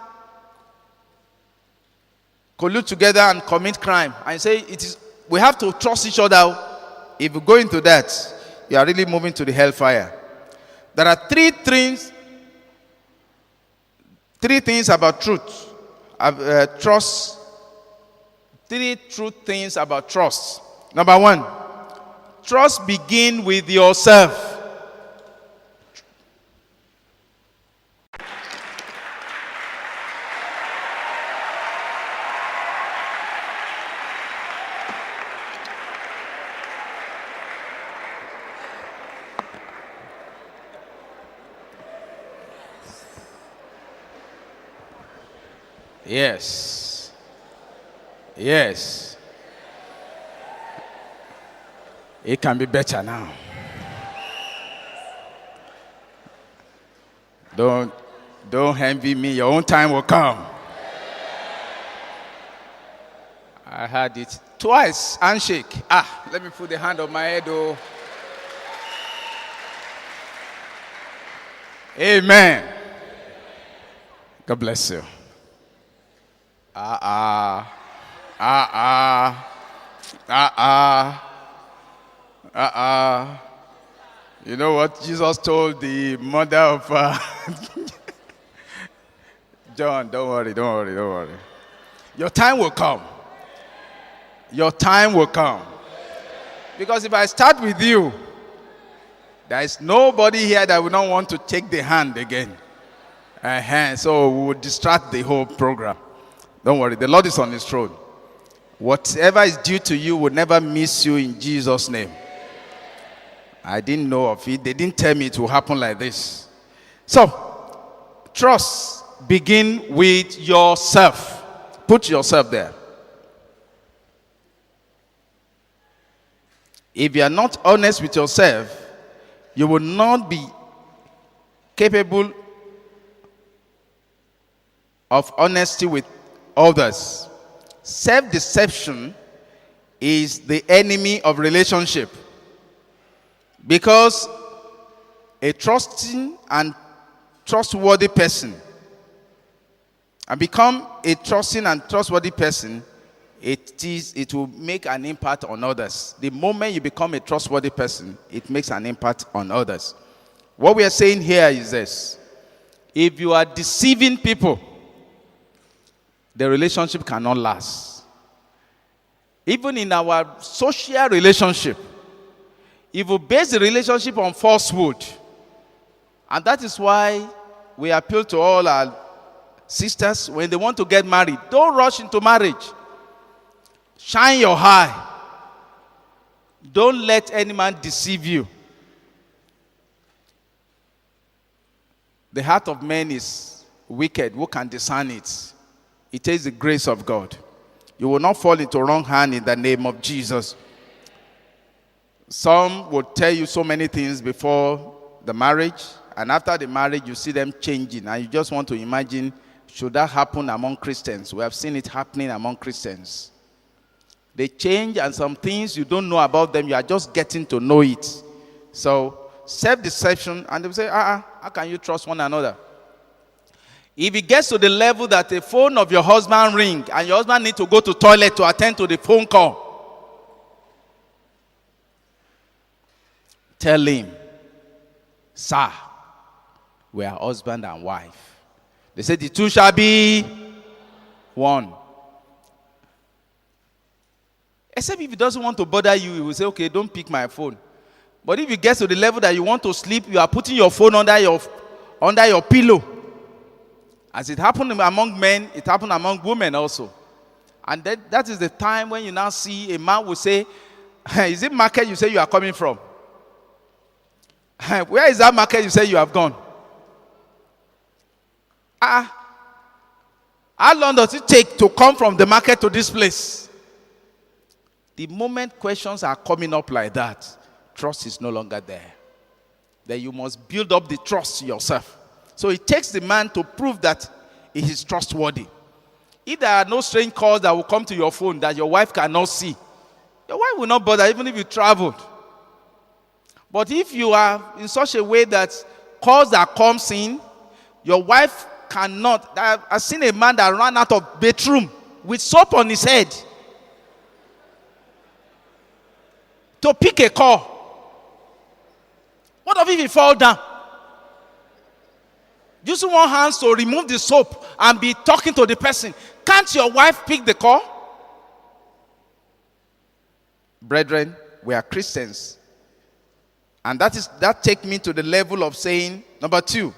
Speaker 2: collude together and commit crime. And say we have to trust each other. If you go into that, you are really moving to the hellfire. There are three things about truth. Trust. 3 true things about trust. Number 1, trust begins with yourself. Yes. Yes. It can be better now. Don't envy me. Your own time will come. I had it twice. Handshake. Let me put the hand on my head. Oh. Amen. God bless you. You know what Jesus told the mother of John? Don't worry. Your time will come. Your time will come. Because if I start with you, there is nobody here that will not want to take the hand again. So we will distract the whole program. Don't worry, the Lord is on his throne. Whatever is due to you will never miss you in Jesus' name. I didn't know of it. They didn't tell me it will happen like this. So, trust begin with yourself. Put yourself there. If you are not honest with yourself, you will not be capable of honesty with others. Self-deception is the enemy of relationship. Because a trusting and trustworthy person, and become a trusting and trustworthy person, it will make an impact on others. The moment you become a trustworthy person, it makes an impact on others. What we are saying here is this: if you are deceiving people, the relationship cannot last. Even in our social relationship, if we base the relationship on falsehood, and that is why we appeal to all our sisters when they want to get married, don't rush into marriage. Shine your eye. Don't let any man deceive you. The heart of man is wicked. Who can discern it? It takes the grace of God. You will not fall into wrong hand in the name of Jesus. Some will tell you so many things before the marriage, and after the marriage you see them changing, and you just want to imagine, should that happen among Christians? We have seen it happening among Christians. They change, and some things you don't know about them, you are just getting to know it. So, self-deception, and they will say, how can you trust one another? If it gets to the level that the phone of your husband rings, and your husband needs to go to the toilet to attend to the phone call, tell him, sir, we are husband and wife. They say the two shall be one. Except if he doesn't want to bother you, he will say, okay, don't pick my phone. But if it gets to the level that you want to sleep, you are putting your phone under your pillow. As it happened among men, it happened among women also. And that is the time when you now see a man will say, is it market you say you are coming from? Where is that market you say you have gone? How long does it take to come from the market to this place? The moment questions are coming up like that, trust is no longer there. Then you must build up the trust yourself. So it takes the man to prove that he is trustworthy. If there are no strange calls that will come to your phone that your wife cannot see, your wife will not bother even if you traveled. But if you are in such a way that calls that comes in, your wife cannot. I've seen a man that ran out of bedroom with soap on his head to pick a call. What if he fall down? Using one hand to remove the soap and be talking to the person. Can't your wife pick the call? Brethren, we are Christians. And that takes me to the level of saying, number 2,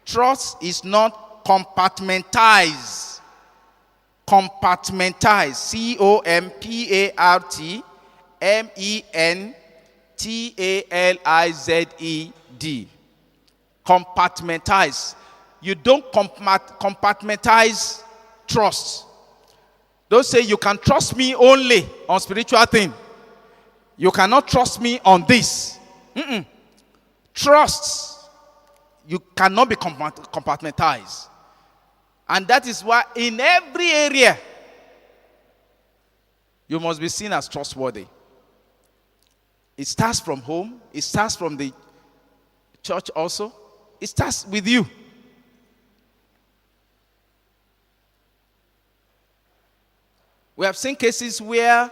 Speaker 2: trust is not compartmentized. Compartmentized. C-O-M-P-A-R-T-M-E-N-T-A-L-I-Z-E-D. Compartmentized. You don't compartmentalize trust. Don't say you can trust me only on spiritual thing. You cannot trust me on this. Trust, you cannot be compartmentalized. And that is why in every area, you must be seen as trustworthy. It starts from home. It starts from the church also. It starts with you. We have seen cases where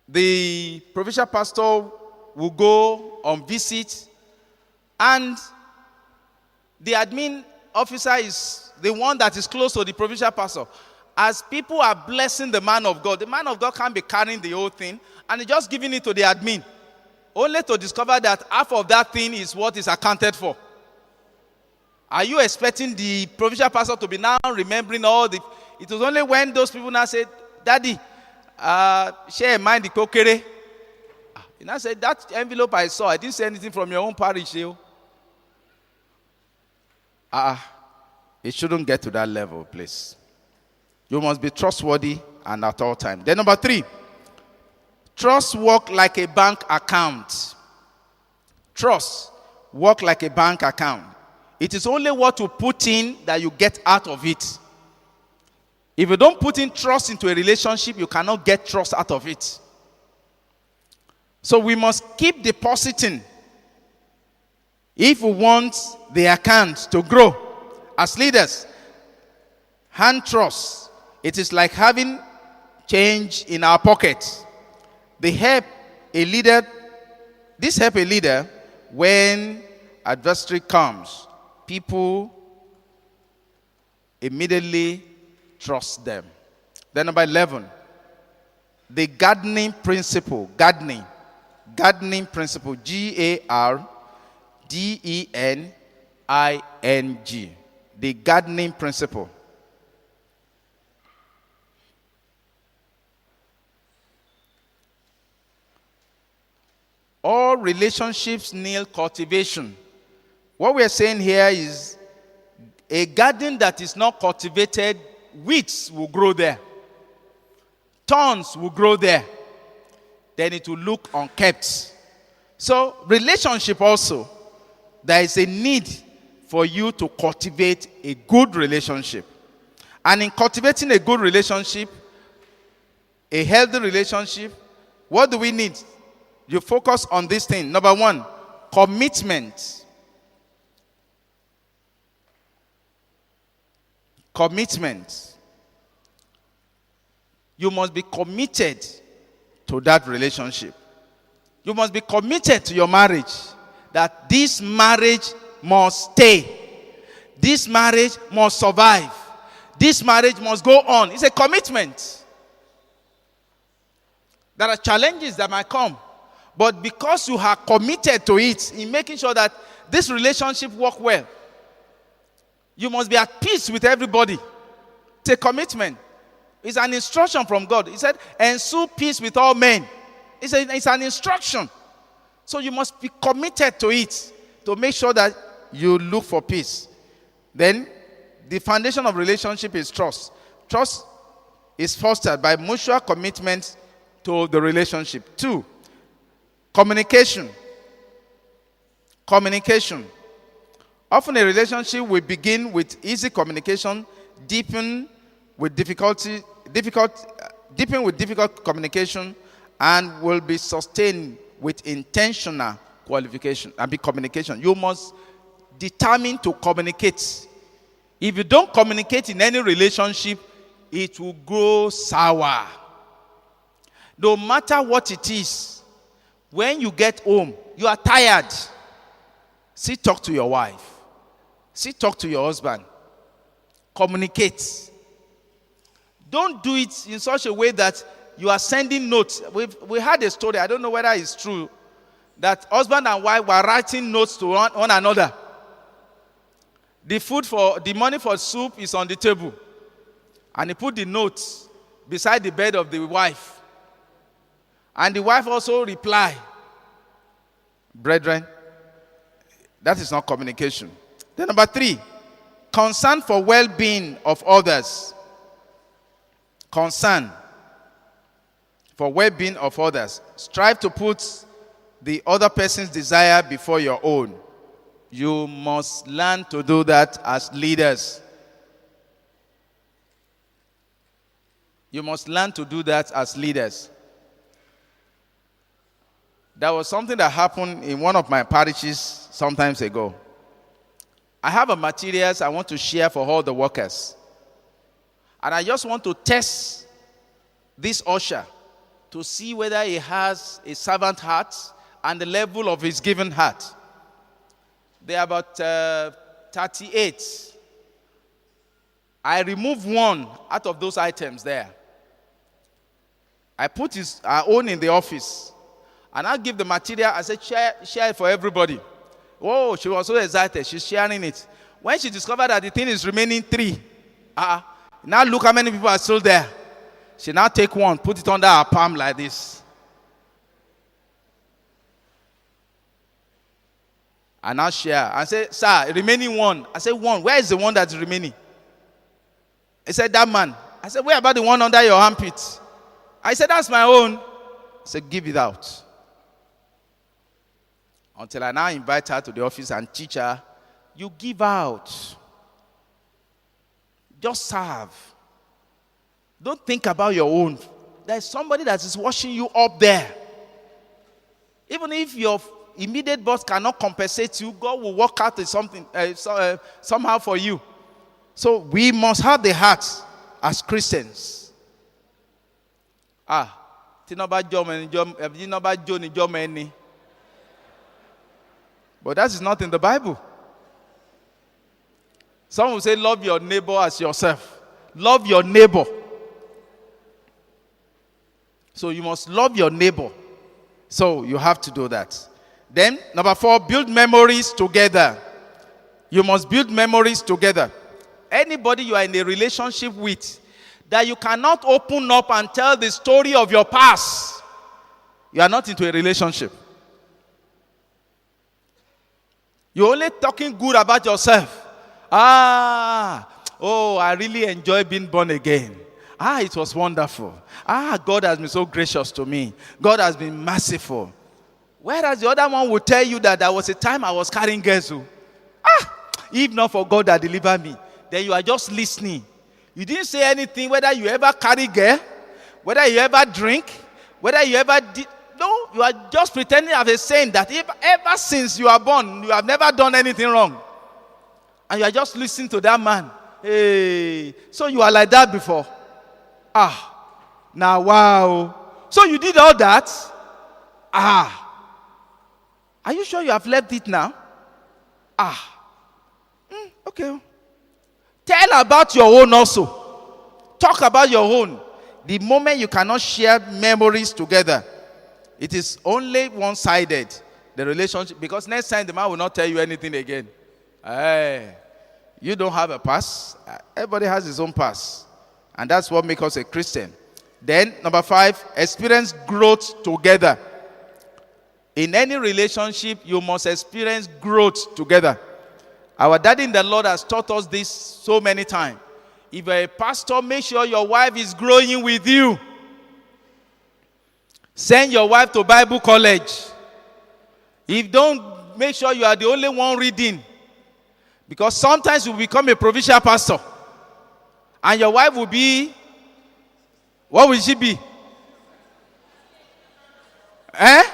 Speaker 2: the provincial pastor will go on visit, and the admin officer is the one that is close to the provincial pastor. As people are blessing the man of God can't be carrying the whole thing, and just giving it to the admin, only to discover that half of that thing is what is accounted for. Are you expecting the provincial pastor to be now remembering all the... It was only when those people now said, Daddy, share mind the kokere. And I said, that envelope I saw, I didn't see anything from your own parish. It shouldn't get to that level, please. You must be trustworthy and at all times. Then number 3, trust work like a bank account. Trust work like a bank account. It is only what you put in that you get out of it. If you don't put in trust into a relationship, you cannot get trust out of it. So we must keep depositing if we want the account to grow. As leaders, hand trust. It is like having change in our pocket. This help a leader when adversity comes. People immediately trust them. Then number 11, the gardening principle. Gardening principle. GARDENING. The gardening principle. All relationships need cultivation. What we are saying here is a garden that is not cultivated, weeds will grow there. Thorns will grow there. Then it will look unkept. So, relationship also, there is a need for you to cultivate a good relationship. And in cultivating a good relationship, a healthy relationship, what do we need? You focus on this thing. Number 1, commitment. Commitment. You must be committed to that relationship. You must be committed to your marriage. That this marriage must stay. This marriage must survive. This marriage must go on. It's a commitment. There are challenges that might come. But because you are committed to it, in making sure that this relationship works well, you must be at peace with everybody. It's a commitment. It's an instruction from God. He said, ensue peace with all men. It's an instruction. So you must be committed to it to make sure that you look for peace. Then, the foundation of relationship is trust. Trust is fostered by mutual commitment to the relationship. 2, communication. Communication. Often a relationship will begin with easy communication, deepen with difficult communication, and will be sustained with intentional qualification and be communication. You must determine to communicate. If you don't communicate in any relationship, it will grow sour. No matter what it is, when you get home, you are tired. Sit, talk to your wife. Sit, talk to your husband. Communicate. Don't do it in such a way that you are sending notes. We had a story, I don't know whether it's true, that husband and wife were writing notes to one another. The money for soup is on the table. And he put the notes beside the bed of the wife. And the wife also replied, brethren, that is not communication. Then number 3, concern for well-being of others. Concern for well-being of others. Strive to put the other person's desire before your own. You must learn to do that as leaders. You must learn to do that as leaders. There was something that happened in one of my parishes some time ago. I have a materials I want to share for all the workers. And I just want to test this usher to see whether he has a servant heart and the level of his given heart. There are about 38. I removed one out of those items there. I put his own in the office. And I give the material. I said, share it for everybody. Oh, she was so excited. She's sharing it. When she discovered that the thing is remaining 3, now look how many people are still there. She now take one, put it under her palm like this. I now share. I say, sir, remaining one. I said, one. Where is the one that's remaining? He said, that man. I said, where about the one under your armpit? I said, that's my own. I said, give it out. Until I now invite her to the office and teach her, you give out. Just serve. Don't think about your own. There's somebody that is watching you up there. Even if your immediate boss cannot compensate you, God will work out something somehow for you. So we must have the heart as Christians. But that is not in the Bible. Some will say, love your neighbor as yourself. Love your neighbor. So you must love your neighbor. So you have to do that. Then, number 4, build memories together. You must build memories together. Anybody you are in a relationship with that you cannot open up and tell the story of your past, you are not into a relationship. You're only talking good about yourself. I really enjoy being born again. It was wonderful. God has been so gracious to me. God has been merciful. Whereas the other one will tell you that there was a time I was carrying girls. If not for God that delivered me, then you are just listening. You didn't say anything, whether you ever carry girl, whether you ever drink, whether you ever did. No, you are just pretending as a saying that ever since you are born, you have never done anything wrong. And you are just listening to that man. Hey, so you are like that before. Now wow. So you did all that? Are you sure you have left it now? Okay. Tell about your own also. Talk about your own. The moment you cannot share memories together, it is only one-sided, the relationship. Because next time the man will not tell you anything again. Hey, you don't have a past. Everybody has his own past. And that's what makes us a Christian. Then, number 5, experience growth together. In any relationship, you must experience growth together. Our daddy in the Lord has taught us this so many times. If you're a pastor, make sure your wife is growing with you. Send your wife to Bible college. If don't, make sure you are the only one reading. Because sometimes you become a provincial pastor. And your wife will be, what will she be? And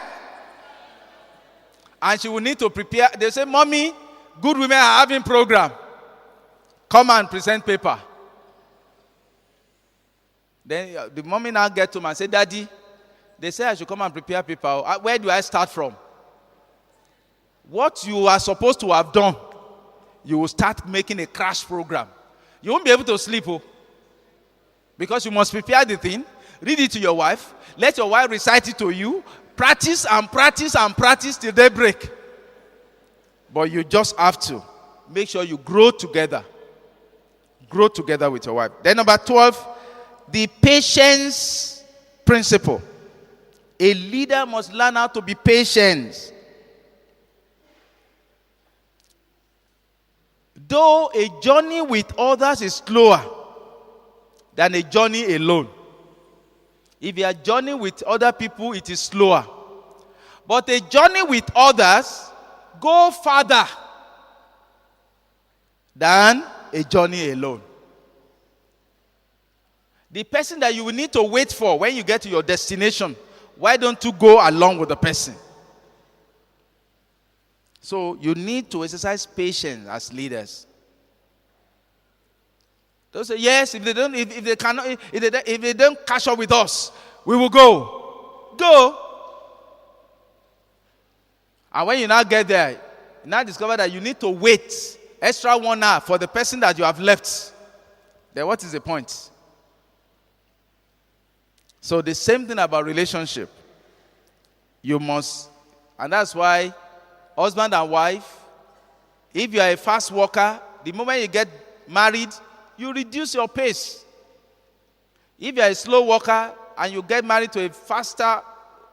Speaker 2: she will need to prepare. They say, Mommy, good women are having program. Come and present paper. Then the mommy now get to me and say, Daddy, they say I should come and prepare paper. Where do I start from? What you are supposed to have done, you will start making a crash program. You won't be able to sleep, because you must prepare the thing, read it to your wife, let your wife recite it to you, practice and practice and practice till they break. But you just have to make sure you grow together. Grow together with your wife. Then number 12, the patience principle. A leader must learn how to be patient. Though a journey with others is slower than a journey alone. If you are journeying with other people, it is slower. But a journey with others go farther than a journey alone. The person that you will need to wait for when you get to your destination, why don't you go along with the person? So you need to exercise patience as leaders. Don't say yes. If they don't catch up with us, we will go. Go. And when you now get there, you now discover that you need to wait extra 1 hour for the person that you have left. Then what is the point? So the same thing about relationship. You must, and that's why husband and wife, if you are a fast walker, the moment you get married, you reduce your pace. If you are a slow walker and you get married to a faster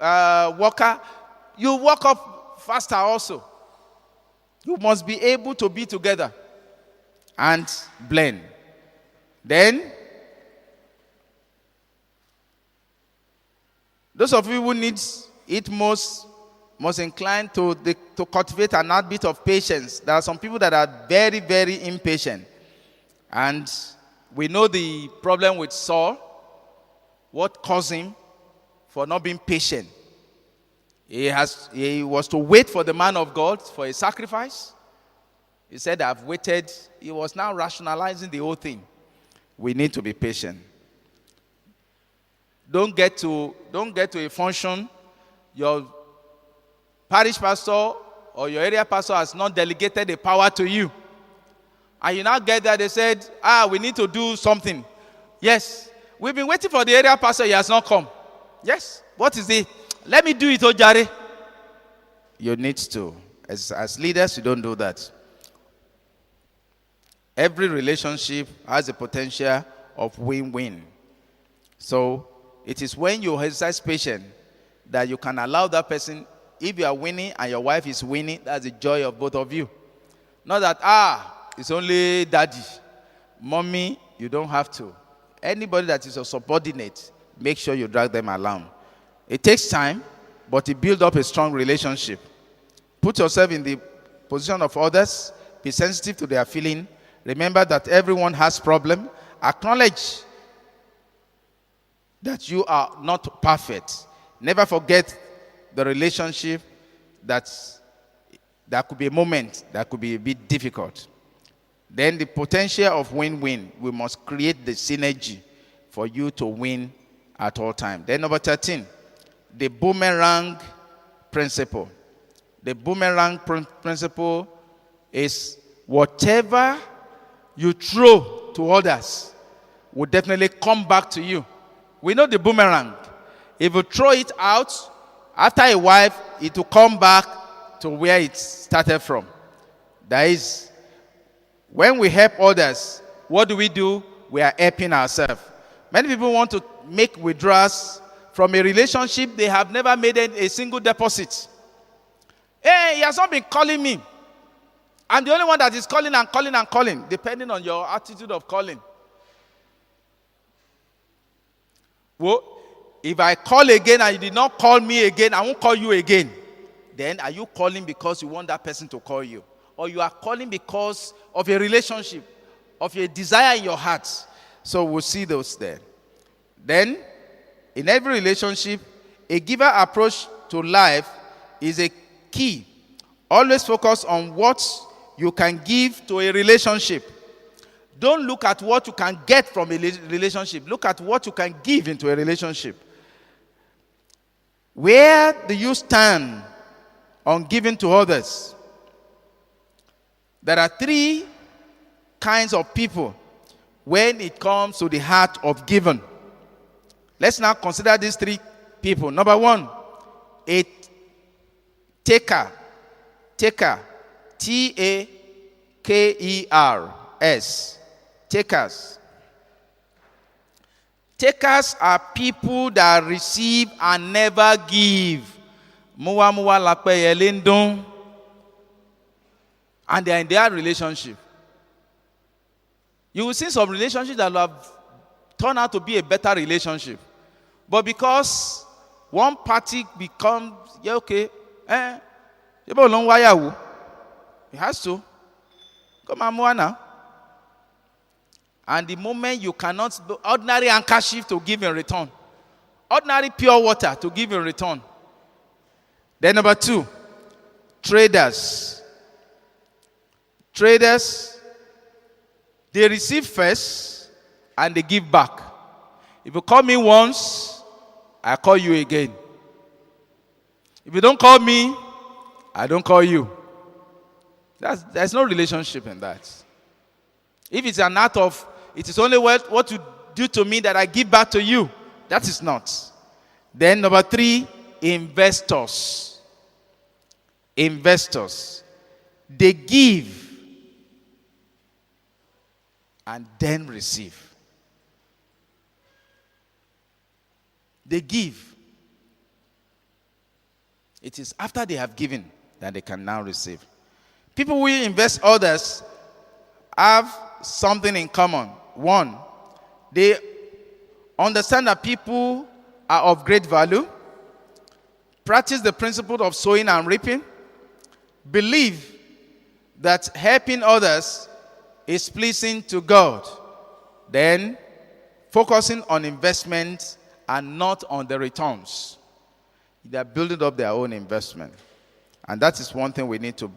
Speaker 2: walker, you walk up faster also. You must be able to be together and blend. Then, those of you who need it most inclined to cultivate an habit of patience. There are some people that are very, very impatient. And we know the problem with Saul, what caused him for not being patient. He was to wait for the man of God for a sacrifice. He said, I've waited. He was now rationalizing the whole thing. We need to be patient. Don't get to a function, your parish pastor or your area pastor has not delegated the power to you. And you now get there, they said, we need to do something. Yes. We've been waiting for the area pastor. He has not come. Yes. What is it? Let me do it, Ojare. You need to. As leaders, you don't do that. Every relationship has a potential of win-win. So it is when you exercise patience that you can allow that person, if you are winning and your wife is winning, that's the joy of both of you. Not that, it's only daddy. Mommy, you don't have to. Anybody that is a subordinate, make sure you drag them along. It takes time, but it builds up a strong relationship. Put yourself in the position of others. Be sensitive to their feeling. Remember that everyone has problems. Acknowledge that you are not perfect. Never forget the relationship that could be a moment that could be a bit difficult. Then the potential of win-win, we must create the synergy for you to win at all times. Then number 13, the boomerang principle. The boomerang principle is whatever you throw to others will definitely come back to you. We know the boomerang. If you throw it out, after a while, it will come back to where it started from. That is, when we help others, what do? We are helping ourselves. Many people want to make withdrawals from a relationship they have never made a single deposit. Hey, he has not been calling me. I'm the only one that is calling and calling and calling, depending on your attitude of calling. Well, if I call again and you did not call me again, I won't call you again. Then are you calling because you want that person to call you? Or you are calling because of a relationship, of a desire in your heart? So we'll see those there. Then, in every relationship, a giver approach to life is a key. Always focus on what you can give to a relationship. Don't look at what you can get from a relationship. Look at what you can give into a relationship. Where do you stand on giving to others? There are 3 kinds of people when it comes to the heart of giving. Let's now consider these 3 people. Number 1, a taker. Taker. T-A-K-E-R-S. Takers. Takers are people that receive and never give. And they are in their relationship. You will see some relationships that will have turned out to be a better relationship. But because one party becomes, it has to. Come on, now. And the moment you cannot, ordinary handkerchief to give in return. Ordinary pure water to give in return. Then number 2, traders. Traders, they receive first and they give back. If you call me once, I call you again. If you don't call me, I don't call you. There's no relationship in that. If it's an act of, it is only what you do to me that I give back to you. That is not. Then number 3, investors. Investors. They give and then receive. They give. It is after they have given that they can now receive. People who invest others have something in common. 1, they understand that people are of great value, practice the principle of sowing and reaping, believe that helping others is pleasing to God, then focusing on investment and not on the returns. They are building up their own investment. And that is one thing we need to.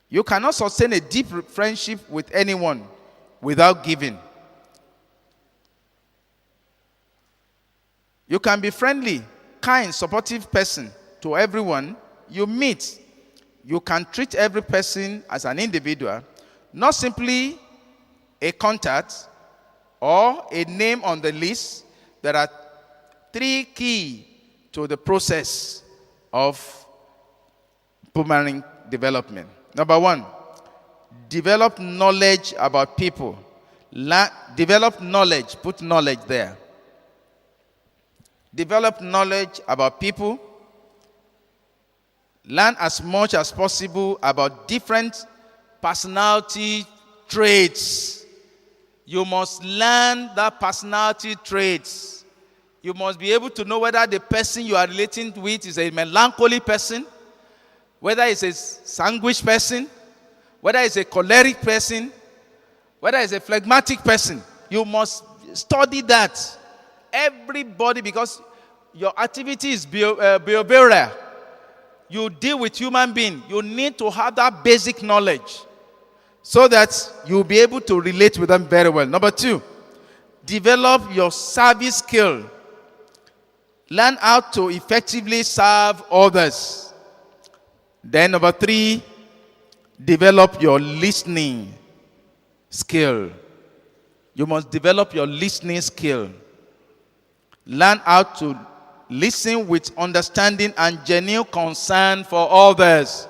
Speaker 2: You cannot sustain a deep friendship with anyone without giving. You can be friendly, kind, supportive person to everyone you meet. You can treat every person as an individual, not simply a contact, or a name on the list, there are 3 keys to the process of boomerang development. Number 1, develop knowledge about people. Develop knowledge, put knowledge there. Develop knowledge about people. Learn as much as possible about different personality traits. You must learn that personality traits. You must be able to know whether the person you are relating with is a melancholy person, whether it's a sanguine person, whether it's a choleric person, whether it's a phlegmatic person. You must study that. Everybody, because your activity is behavioral. You deal with human beings. You need to have that basic knowledge so that you'll be able to relate with them very well. Number 2, develop your service skill. Learn how to effectively serve others. Then number 3, develop your listening skill. You must develop your listening skill. Learn how to listen with understanding and genuine concern for others.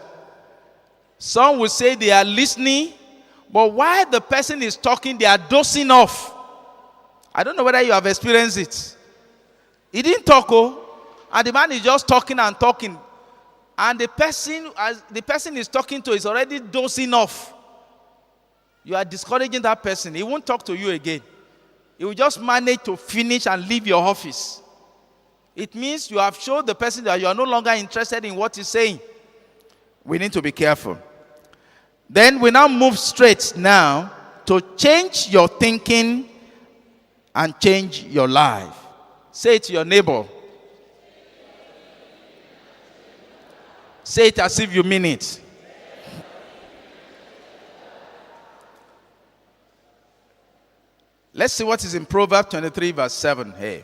Speaker 2: Some will say they are listening, but while the person is talking, they are dozing off. I don't know whether you have experienced it. He didn't talk, and the man is just talking and talking. And the person is talking to is already dozing off. You are discouraging that person. He won't talk to you again. He will just manage to finish and leave your office. It means you have shown the person that you are no longer interested in what he's saying. We need to be careful. Then we now move straight now to change your thinking and change your life. Say it to your neighbor. Say it as if you mean it. Let's see what is in Proverbs 23 verse 7 here.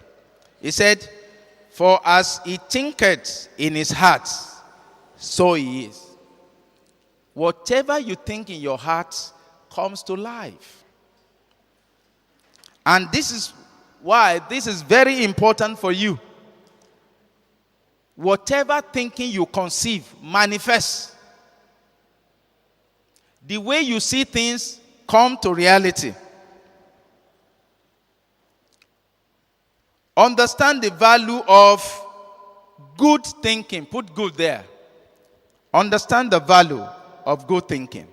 Speaker 2: He said, for as he thinketh in his heart, so he is. Whatever you think in your heart comes to life. And this is why this is very important for you. Whatever thinking you conceive manifests. The way you see things come to reality. Understand the value of good thinking. Put good there. Understand the value of good thinking.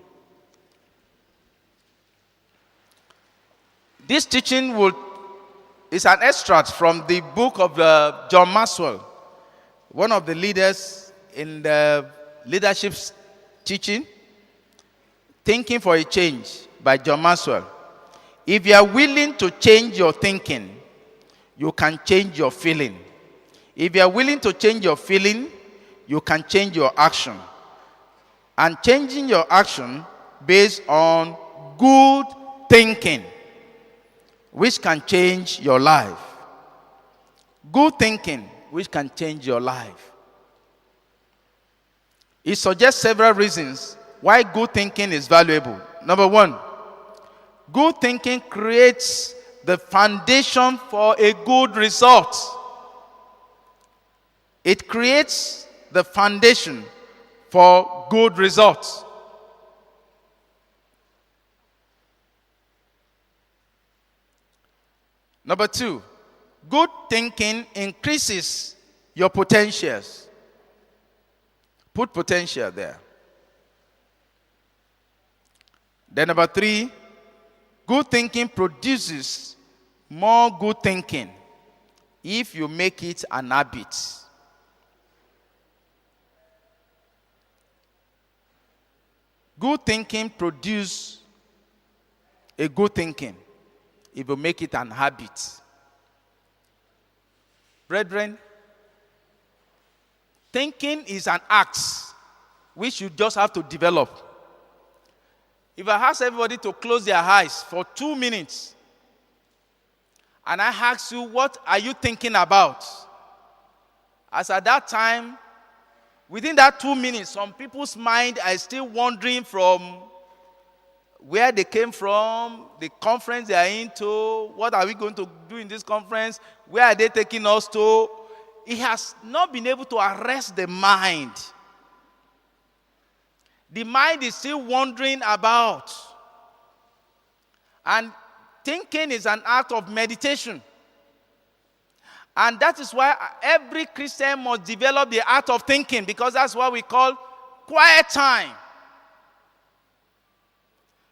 Speaker 2: This teaching is an extract from the book of John Maxwell, one of the leaders in the leadership teaching, Thinking for a Change by John Maxwell. If you are willing to change your thinking, you can change your feeling. If you are willing to change your feeling, you can change your action. And changing your action based on good thinking, which can change your life. Good thinking, which can change your life. It suggests several reasons why good thinking is valuable. Number 1, good thinking creates the foundation for a good result. It creates the foundation for good results. Number 2, good thinking increases your potentials. Put potential there. Then number 3, good thinking produces more good thinking if you make it an habit. Good thinking produces a good thinking if you make it an habit. Brethren, thinking is an act which you just have to develop. If I ask everybody to close their eyes for 2 minutes, and I ask you, what are you thinking about? As at that time, within that 2 minutes, some people's mind are still wandering from where they came from, the conference they are into, what are we going to do in this conference, where are they taking us to. It has not been able to arrest the mind. The mind is still wandering about. And thinking is an act of meditation. And that is why every Christian must develop the art of thinking, because that's what we call quiet time.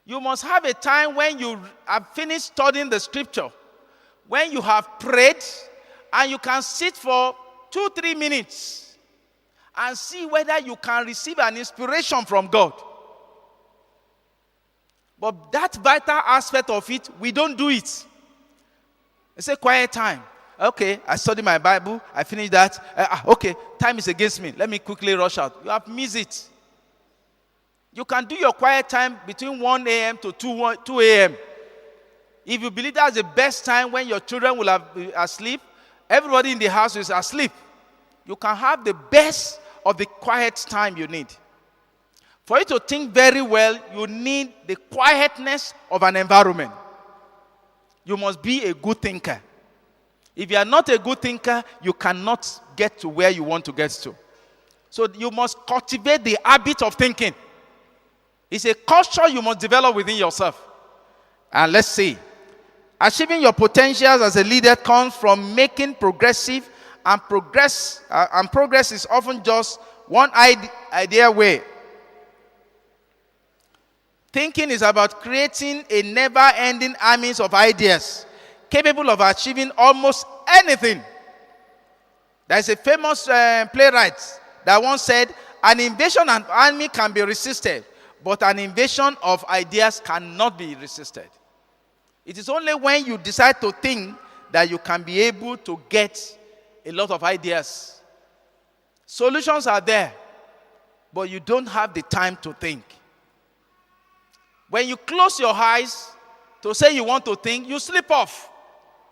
Speaker 2: You must have a time when you have finished studying the scripture, when you have prayed, and you can sit for 2-3 minutes and see whether you can receive an inspiration from God. But that vital aspect of it, we don't do it. It's a quiet time. Okay, I study my Bible, I finish that. Okay, time is against me. Let me quickly rush out. You have missed it. You can do your quiet time between 1 a.m. to 2 a.m. If you believe that's the best time when your children will be asleep, everybody in the house is asleep. You can have the best of the quiet time you need. For you to think very well, you need the quietness of an environment. You must be a good thinker. If you are not a good thinker, you cannot get to where you want to get to. So you must cultivate the habit of thinking. It's a culture you must develop within yourself. And let's see. Achieving your potentials as a leader comes from making progressive, and progress is often just one idea way. Thinking is about creating a never-ending army of ideas capable of achieving almost anything. There's a famous playwright that once said, an invasion of an army can be resisted, but an invasion of ideas cannot be resisted. It is only when you decide to think that you can be able to get a lot of ideas. Solutions are there, but you don't have the time to think. When you close your eyes to say you want to think, you slip off.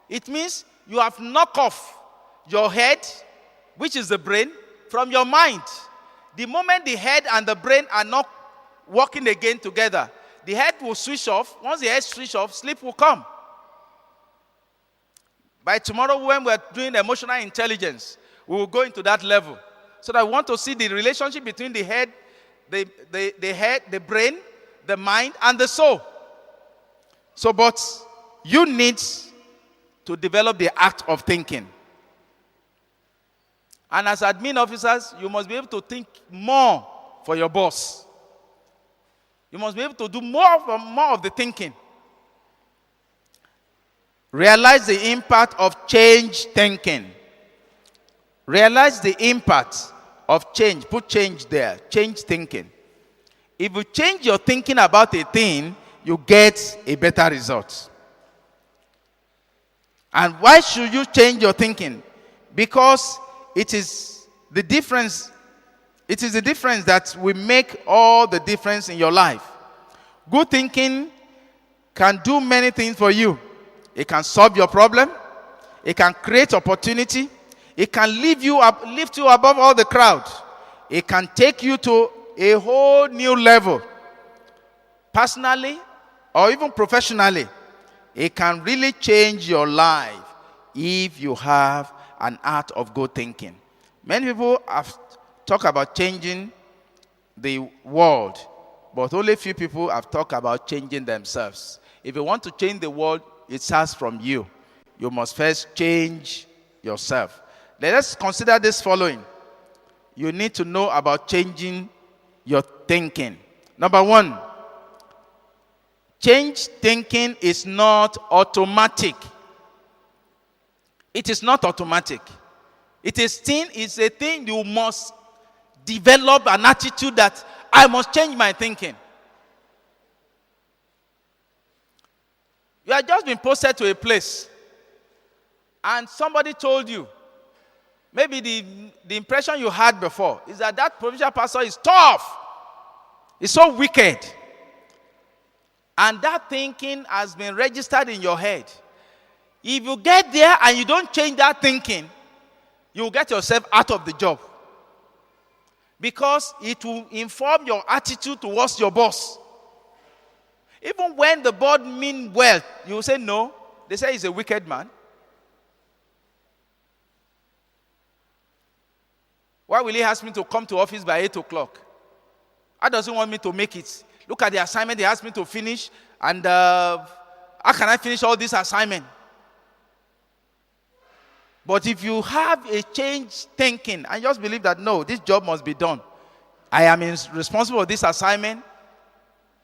Speaker 2: It means you have knocked off your head, which is the brain, from your mind. The moment the head and the brain are not working again together, the head will switch off. Once the head switches off, sleep will come. By tomorrow, when we're doing emotional intelligence, we will go into that level. So that we want to see the relationship between the head, the brain, the mind, and the soul. So, but you need to develop the act of thinking. And as admin officers, you must be able to think more for your boss. You must be able to do more of the thinking. Realize the impact of change thinking. Realize the impact of change. Put change there. Change thinking. If you change your thinking about a thing, you get a better result. And why should you change your thinking? Because it is the difference. It is the difference that will make all the difference in your life. Good thinking can do many things for you. It can solve your problem. It can create opportunity. It can lift you above all the crowd. It can take you to a whole new level. Personally or even professionally, it can really change your life if you have an art of good thinking. Many people have talked about changing the world, but only few people have talked about changing themselves. If you want to change the world, it starts from you. You must first change yourself. Let us consider this following. You need to know about changing your thinking. Number one, change thinking is not automatic. It is not automatic. It is a thing you must develop an attitude that I must change my thinking. You have just been posted to a place and somebody told you, maybe the impression you had before is that provincial pastor is tough. He's so wicked. And that thinking has been registered in your head. If you get there and you don't change that thinking, you will get yourself out of the job. Because it will inform your attitude towards your boss. Even when the board mean well, you will say no. They say he's a wicked man. Why will he ask me to come to office by 8 o'clock? How does he want me to make it? Look at the assignment they asked me to finish, and how can I finish all this assignment? But if you have a change thinking and just believe that, no, this job must be done. I am responsible for this assignment.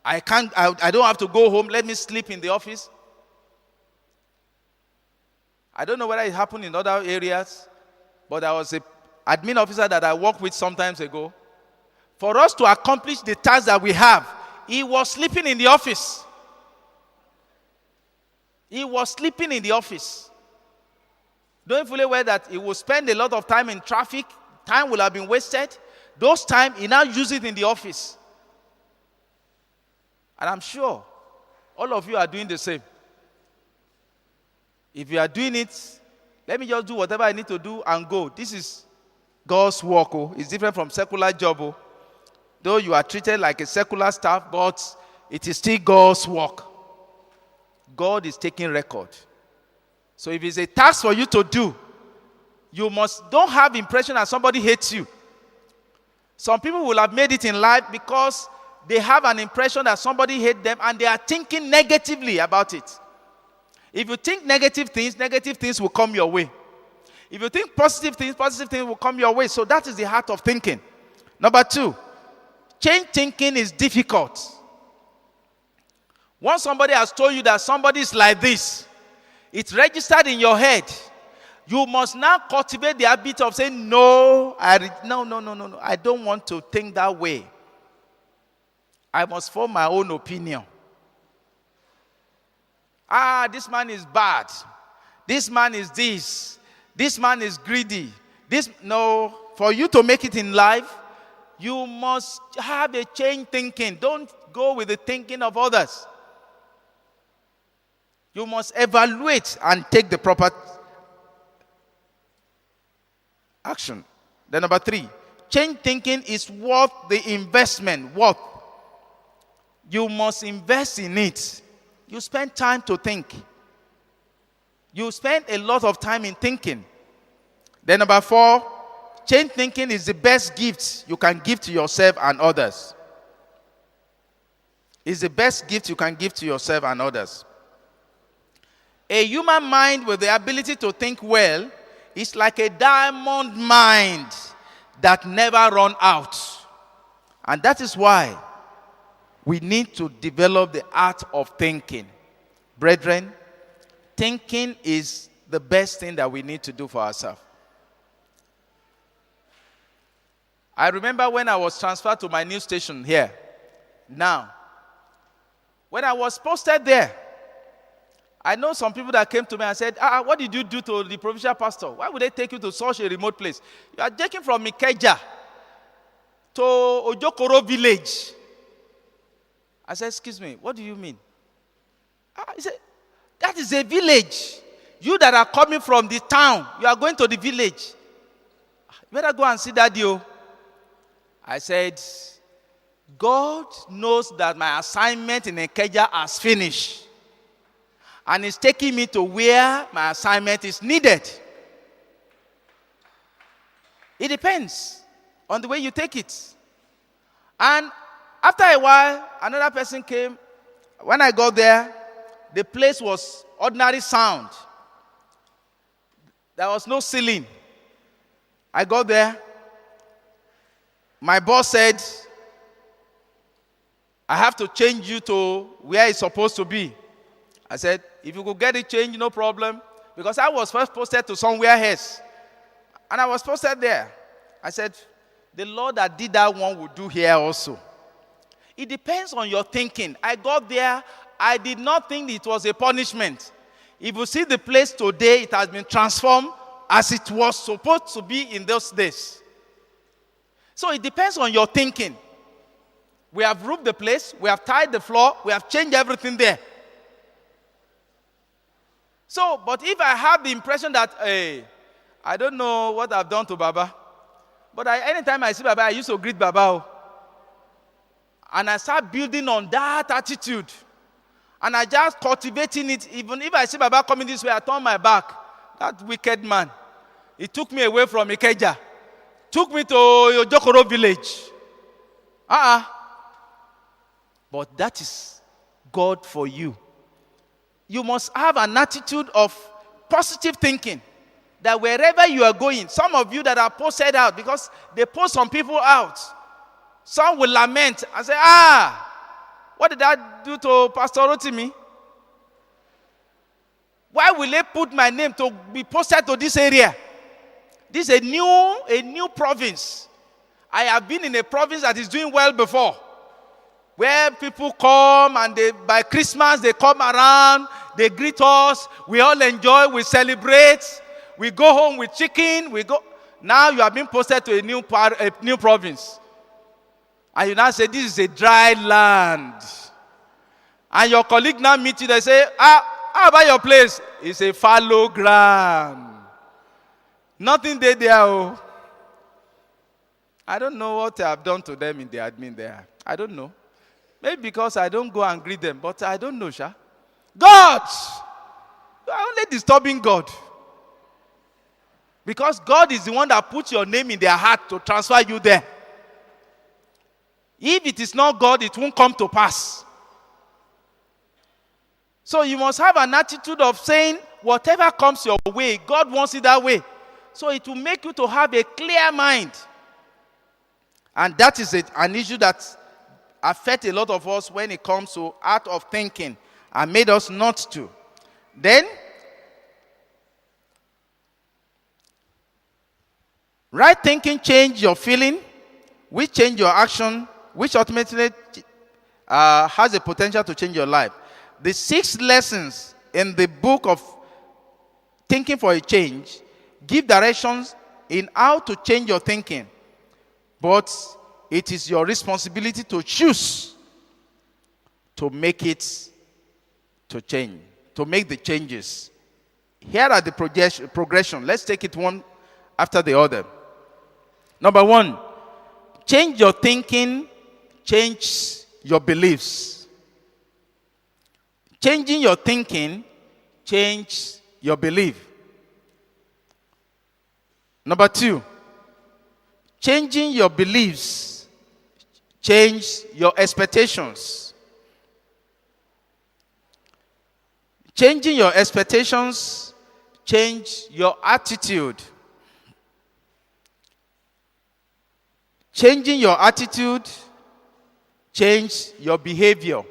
Speaker 2: I don't have to go home. Let me sleep in the office. I don't know whether it happened in other areas, but there was an admin officer that I worked with some times ago. For us to accomplish the task that we have, he was sleeping in the office. He was sleeping in the office. Don't fully aware that he will spend a lot of time in traffic. Time will have been wasted. Those time, he now uses it in the office. And I'm sure all of you are doing the same. If you are doing it, let me just do whatever I need to do and go. This is God's work. Oh. It's different from secular job. Oh. Though you are treated like a secular staff, but it is still God's work. God is taking record. So if it's a task for you to do, you don't have the impression that somebody hates you. Some people will have made it in life because they have an impression that somebody hates them and they are thinking negatively about it. If you think negative things will come your way. If you think positive things will come your way. So that is the heart of thinking. Number 2, change thinking is difficult. Once somebody has told you that somebody is like this, it's registered in your head. You must now cultivate the habit of saying, no, no. I don't want to think that way. I must form my own opinion. This man is bad. This man is this. This man is greedy. No, for you to make it in life, you must have a change thinking. Don't go with the thinking of others. You must evaluate and take the proper action. Then number 3, change thinking is worth the investment. Worth. You must invest in it. You spend time to think. You spend a lot of time in thinking. Then number 4, change thinking is the best gift you can give to yourself and others. It's the best gift you can give to yourself and others. A human mind with the ability to think well is like a diamond mind that never runs out. And that is why we need to develop the art of thinking. Brethren, thinking is the best thing that we need to do for ourselves. I remember when I was transferred to my new station here. Now, when I was posted there, I know some people that came to me and said, what did you do to the provincial pastor? Why would they take you to such a remote place? You are taking from Ikeja to Ojokoro village. I said, excuse me, what do you mean? He said, that is a village. You that are coming from the town, you are going to the village. You better go and see Daddy. I said, God knows that my assignment in Ikeja has finished. And it's taking me to where my assignment is needed. It depends on the way you take it. And after a while, another person came. When I got there, the place was ordinary sound. There was no ceiling. I got there. My boss said, I have to change you to where it's supposed to be. I said, if you could get it changed, no problem. Because I was first posted to somewhere else. And I was posted there. I said, the Lord that did that one will do here also. It depends on your thinking. I got there. I did not think it was a punishment. If you see the place today, it has been transformed as it was supposed to be in those days. So it depends on your thinking. We have roofed the place. We have tied the floor. We have changed everything there. So, but if I have the impression that, I don't know what I've done to Baba, but anytime I see Baba, I used to greet Baba. And I start building on that attitude. And I just cultivating it. Even if I see Baba coming this way, I turn my back. That wicked man. He took me away from Ikeja. Took me to Yojokoro village. But that is God for you. You must have an attitude of positive thinking. That wherever you are going, some of you that are posted out, because they post some people out, some will lament and say, what did I do to Pastor Rotimi? Why will they put my name to be posted to this area? This is a new province. I have been in a province that is doing well before, where people come and by Christmas they come around, they greet us, we all enjoy, we celebrate, we go home with chicken, Now you have been posted to a new province. And you now say, this is a dry land. And your colleague now meet you, they say, how about your place? It's a fallow ground. Nothing there. I don't know what I have done to them in the admin there. I don't know. Maybe because I don't go and greet them, but I don't know, Sha. God! You are only disturbing God. Because God is the one that puts your name in their heart to transfer you there. If it is not God, it won't come to pass. So you must have an attitude of saying, whatever comes your way, God wants it that way. So it will make you to have a clear mind. And that is an issue that affects a lot of us when it comes to art of thinking and made us not to. Then, right thinking change your feeling, which change your action, which ultimately has the potential to change your life. The 6 lessons in the book of Thinking for a Change give directions in how to change your thinking. But it is your responsibility to choose to make it to change, to make the changes. Here are the progression. Let's take it one after the other. Number 1, change your thinking, change your beliefs. Changing your thinking, change your belief. Number 2, changing your beliefs, change your expectations. Changing your expectations, change your attitude. Changing your attitude, change your behavior.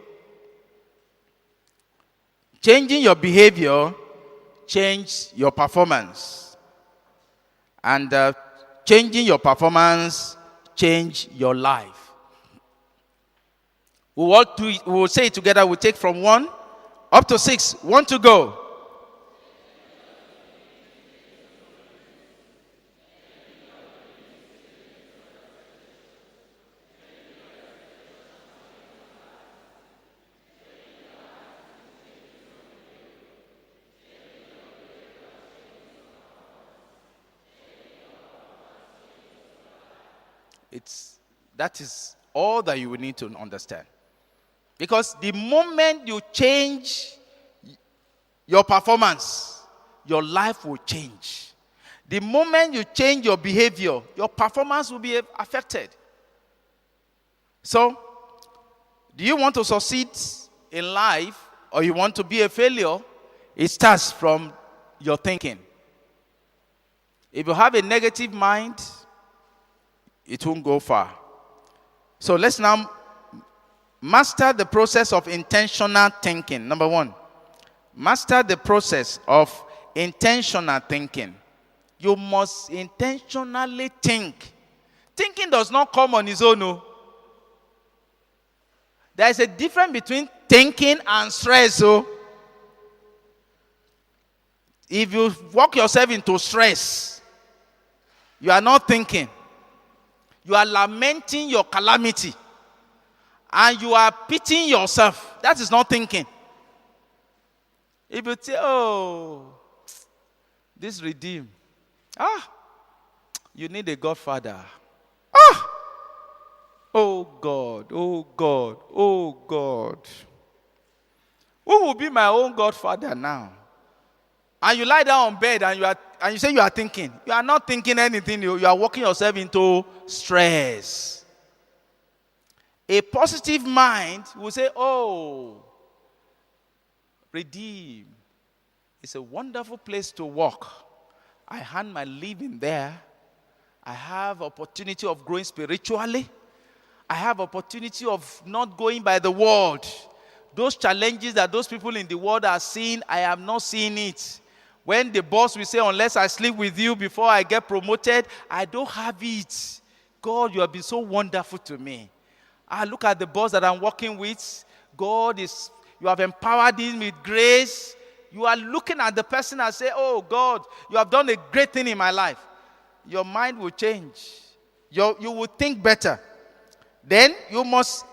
Speaker 2: Changing your behavior, change your performance. And changing your performance, change your life. We will say it together. We'll take from 1 up to 6. 1 to go. That is all that you will need to understand. Because the moment you change your performance, your life will change. The moment you change your behavior, your performance will be affected. So, do you want to succeed in life or you want to be a failure? It starts from your thinking. If you have a negative mind, it won't go far. So let's now master the process of intentional thinking. Number 1, master the process of intentional thinking. You must intentionally think. Thinking does not come on its own. No. There is a difference between thinking and stress. So, if you walk yourself into stress, you are not thinking. You are lamenting your calamity. And you are pitying yourself. That is not thinking. If you say, this redeem. You need a godfather. Oh God, oh God, oh God. Who will be my own godfather now? And you lie down on bed and you say you are thinking. You are not thinking anything. You are working yourself into stress. A positive mind will say, oh, Redeem. It's a wonderful place to work. I hand my living there. I have opportunity of growing spiritually. I have opportunity of not going by the world. Those challenges that those people in the world are seeing, I am not seeing it. When the boss will say, unless I sleep with you before I get promoted, I don't have it. God, you have been so wonderful to me. I look at the boss that I'm working with. You have empowered him with grace. You are looking at the person and say, oh God, you have done a great thing in my life. Your mind will change. You will think better. Then you must,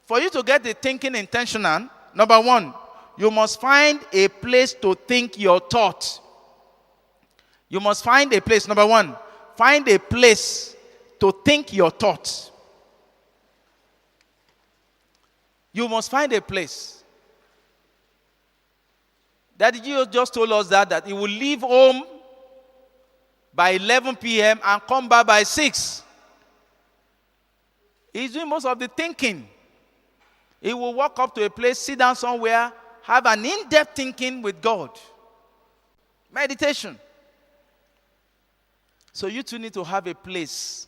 Speaker 2: for you to get the thinking intentional, number one, you must find a place to think your thought. You must find a place, number one, find a place to think your thoughts. You must find a place. Daddy Jesus just told us that he will leave home by 11 p.m. and come back by 6. He's doing most of the thinking. He will walk up to a place, sit down somewhere, have an in-depth thinking with God. Meditation. So you too need to have a place.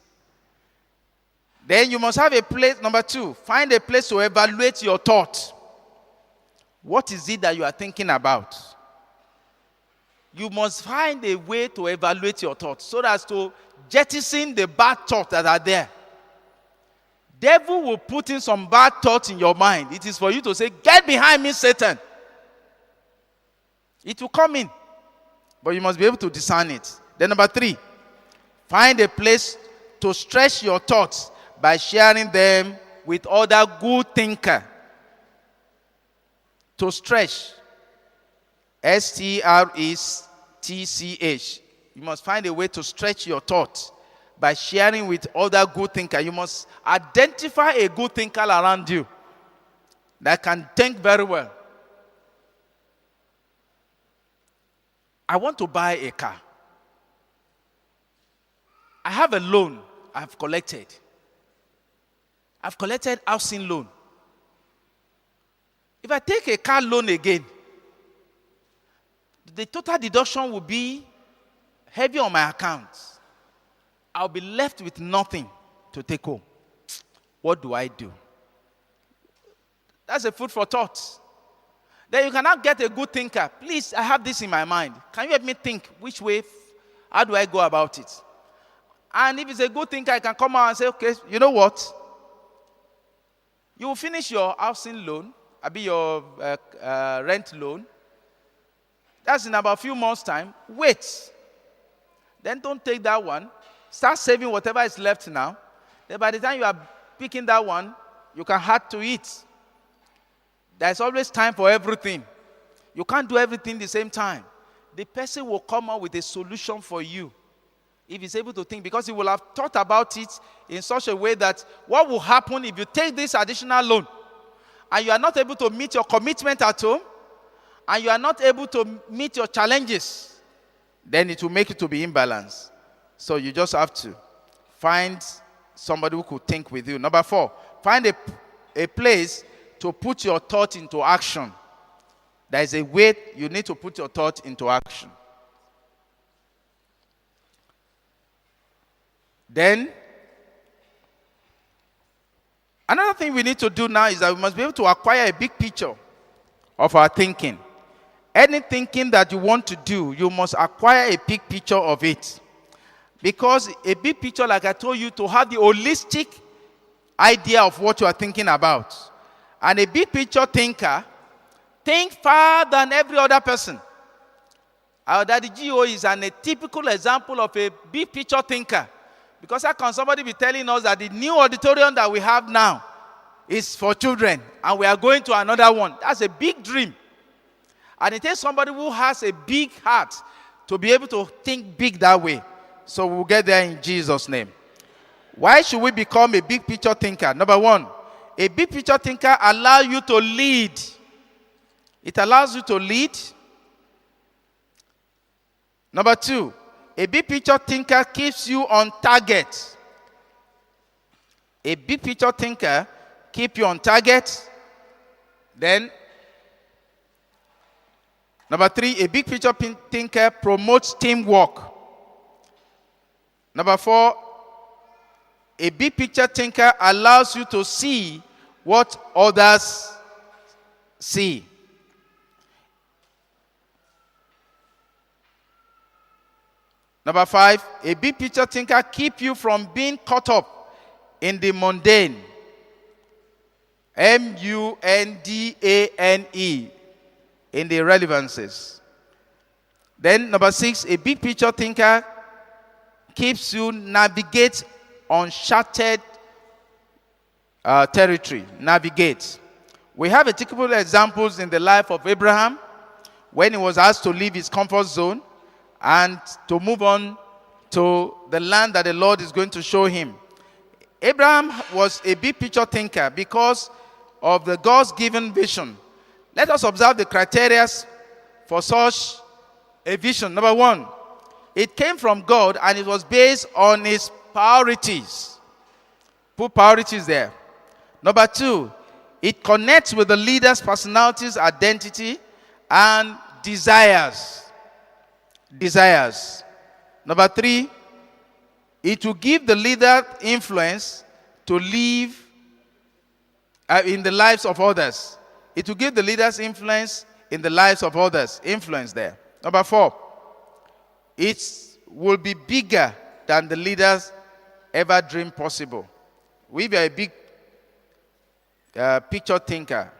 Speaker 2: Then you must have a place, number two, find a place to evaluate your thought. What is it that you are thinking about? You must find a way to evaluate your thoughts so as to jettison the bad thoughts that are there. Devil will put in some bad thoughts in your mind. It is for you to say, get behind me, Satan. It will come in. But you must be able to discern it. Then number three, find a place to stretch your thoughts by sharing them with other good thinkers. To stretch. S-T-R-E-T-C-H. You must find a way to stretch your thoughts by sharing with other good thinkers. You must identify a good thinker around you that can think very well. I want to buy a car. I have a loan I've collected. I've collected housing loan. If I take a car loan again, the total deduction will be heavy on my account. I'll be left with nothing to take home. What do I do? That's a food for thought. Then you cannot get a good thinker. Please, I have this in my mind. Can you help me think which way, how do I go about it? And if it's a good thinker, I can come out and say, okay, you know what? You will finish your housing loan, your rent loan. That's in about a few months' time. Wait. Then don't take that one. Start saving whatever is left now. Then by the time you are picking that one, you can add to it. There's always time for everything. You can't do everything the same time. The person will come up with a solution for you if he's able to think, because he will have thought about it in such a way that what will happen if you take this additional loan and you are not able to meet your commitment at home and you are not able to meet your challenges, then it will make it to be imbalanced. So you just have to find somebody who could think with you. Number 4, find a place to put your thought into action. There is a way you need to put your thought into action. Then, another thing we need to do now is that we must be able to acquire a big picture of our thinking. Any thinking that you want to do, you must acquire a big picture of it. Because a big picture, like I told you, to have the holistic idea of what you are thinking about. And a big picture thinker thinks far than every other person. Our Daddy Gio is a typical example of a big picture thinker. Because how can somebody be telling us that the new auditorium that we have now is for children and we are going to another one? That's a big dream. And it takes somebody who has a big heart to be able to think big that way. So we'll get there in Jesus' name. Why should we become a big picture thinker? Number 1, a big picture thinker allows you to lead It allows you to lead. Number 2, a big picture thinker keeps you on target. A big picture thinker keeps you on target. Then, number 3, a big picture thinker promotes teamwork. Number 4, a big picture thinker allows you to see what others see. Number 5, a big picture thinker keeps you from being caught up in the mundane. M-U-N-D-A-N-E, in the irrelevances. Then number 6, a big picture thinker keeps you navigate uncharted territory. Navigate. We have a typical examples in the life of Abraham when he was asked to leave his comfort zone and to move on to the land that the Lord is going to show him. Abraham was a big picture thinker because of the God's given vision. Let us observe the criteria for such a vision. Number 1, it came from God and it was based on his priorities. Put priorities there. Number 2, it connects with the leader's personalities, identity, and desires. Number 3, it will give the leader influence to live in the lives of others. It will give the leaders influence in the lives of others. Influence there. Number 4, it will be bigger than the leaders ever dreamed possible. We are a big picture thinker.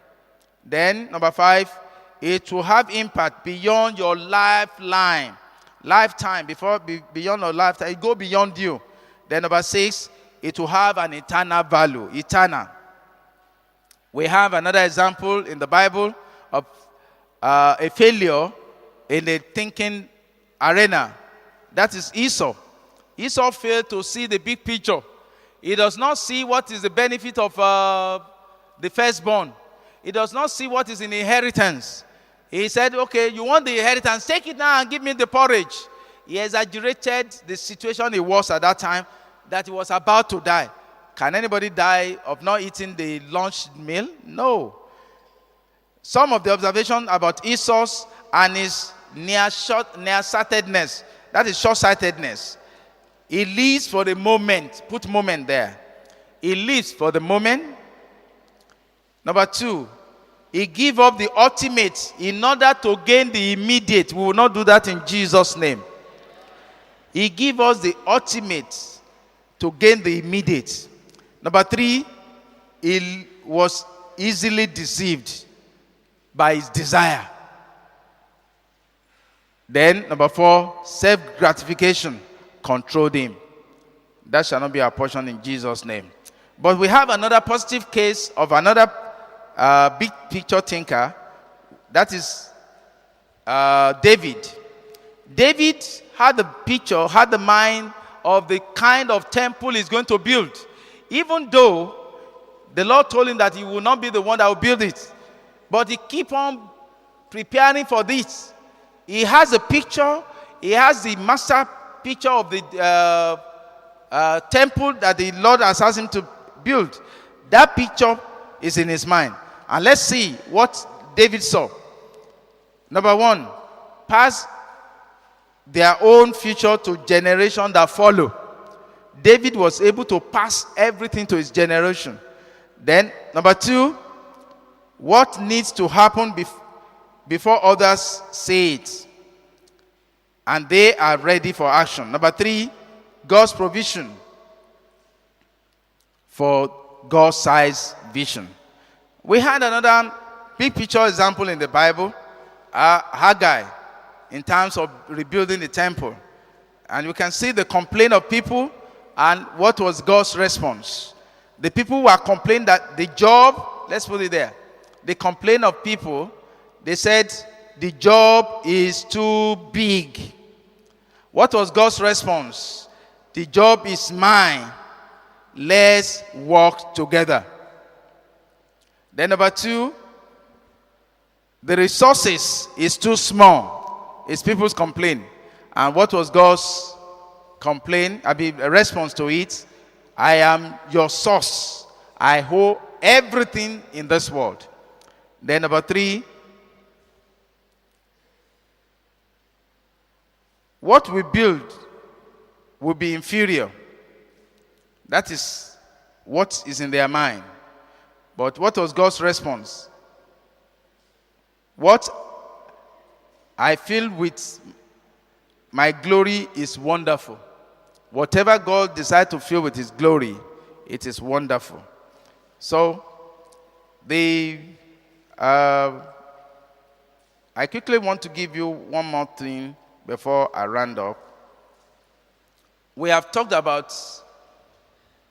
Speaker 2: Then, number 5, it will have impact beyond your lifetime, beyond your lifetime. It go beyond you. Then, number 6, it will have an eternal value. Eternal. We have another example in the Bible of a failure in the thinking arena. That is Esau. Esau failed to see the big picture. He does not see what is the benefit of the firstborn. He does not see what is in inheritance. He said, okay, you want the inheritance, take it now and give me the porridge. He exaggerated the situation he was at that time, that he was about to die. Can anybody die of not eating the lunch meal? No. Some of the observations about Esau and his nearsightedness, that is short-sightedness. He lives for the moment. Put moment there. He lives for the moment. Number 2, he gives up the ultimate in order to gain the immediate. We will not do that in Jesus' name. He gives us the ultimate to gain the immediate. Number 3, he was easily deceived by his desire. Then, number 4, self-gratification controlled him. That shall not be our portion in Jesus' name. But we have another positive case of another big picture thinker. That is David. David had the picture, had the mind of the kind of temple he's going to build. Even though the Lord told him that he will not be the one that will build it. But he keep on preparing for this. He has a picture. He has the master picture of the temple that the Lord has asked him to build. That picture is in his mind. And let's see what David saw. Number 1, pass their own future to generation that follow. David was able to pass everything to his generation. Then, number 2, what needs to happen before others say it, and they are ready for action. Number 3, God's provision for God-sized vision. We had another big picture example in the Bible, Haggai, in terms of rebuilding the temple. And you can see the complaint of people and what was God's response. The people were complaining that the job, let's put it there, the complaint of people, they said the job is too big. What was God's response? The job is mine. Let's work together. Then number 2, The resources is too small. It's people's complaint. And what was God's complaint? A response to it. I am your source. I hold everything in this world. Then number 3, what we build will be inferior. That is what is in their mind. But what was God's response? What I fill with my glory is wonderful. Whatever God decides to fill with his glory, it is wonderful. So, I quickly want to give you one more thing before I round up. We have talked about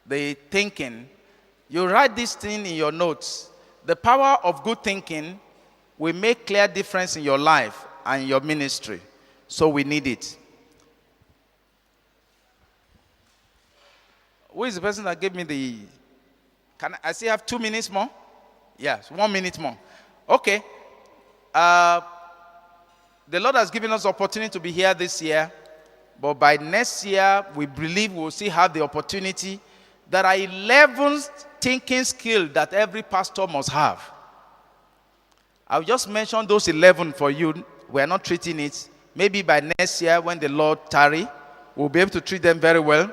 Speaker 2: the thinking. You write this thing in your notes. The power of good thinking will make clear difference in your life and your ministry. So we need it. Who is the person that gave me the... Can I still have 2 minutes more? Yes, 1 minute more. Okay. The Lord has given us opportunity to be here this year. But by next year, we believe we'll still have the opportunity. There are 11 thinking skills that every pastor must have. I'll just mention those 11 for you. We are not treating it. Maybe by next year, when the Lord tarry, we'll be able to treat them very well.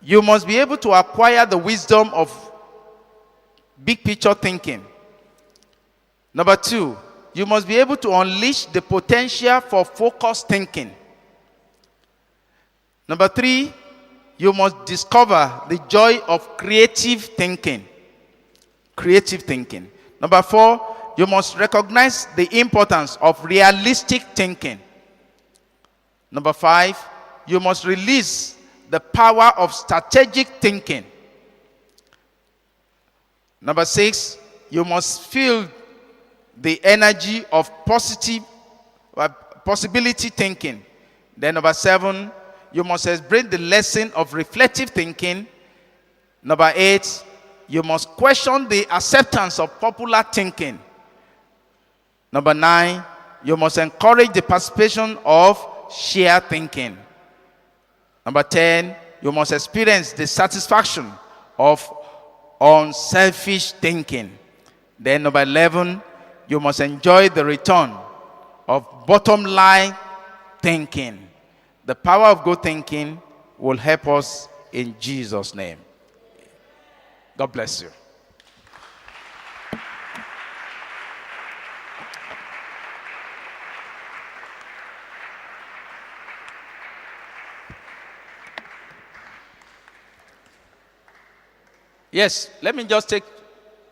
Speaker 2: You must be able to acquire the wisdom of big picture thinking. Number 2, you must be able to unleash the potential for focused thinking. Number 3, you must discover the joy of creative thinking. Creative thinking. Number 4, you must recognize the importance of realistic thinking. Number 5, you must release the power of strategic thinking. Number 6, you must feel the energy of possibility thinking. Then number 7, you must embrace the lesson of reflective thinking. Number 8, you must question the acceptance of popular thinking. Number 9, you must encourage the participation of shared thinking. Number 10, you must experience the satisfaction of unselfish thinking. Then number 11, you must enjoy the return of bottom line thinking. The power of good thinking will help us in Jesus' name. God bless you. Yes, let me just take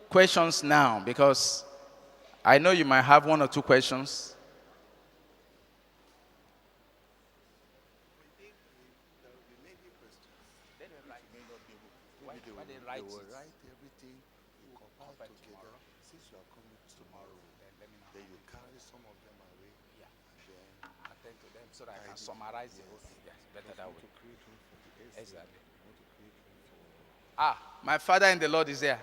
Speaker 2: questions now because I know you might have 1 or 2 questions.
Speaker 3: They will write everything, you compile together. Since you are coming tomorrow, then you carry some of them away.
Speaker 2: Yeah.
Speaker 3: And then
Speaker 2: Attend to them so that I can summarize the whole thing. Yes, better that way.
Speaker 3: to create room for the essay.
Speaker 2: Exactly.
Speaker 3: Want to create room for
Speaker 2: My father in the Lord is there.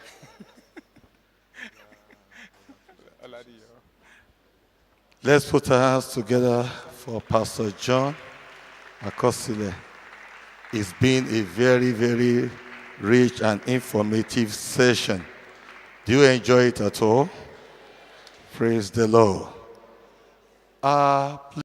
Speaker 3: Let's put our hands together for Pastor John AKOSILE. It's been a very, very rich and informative session. Do you enjoy it at all? Praise the Lord.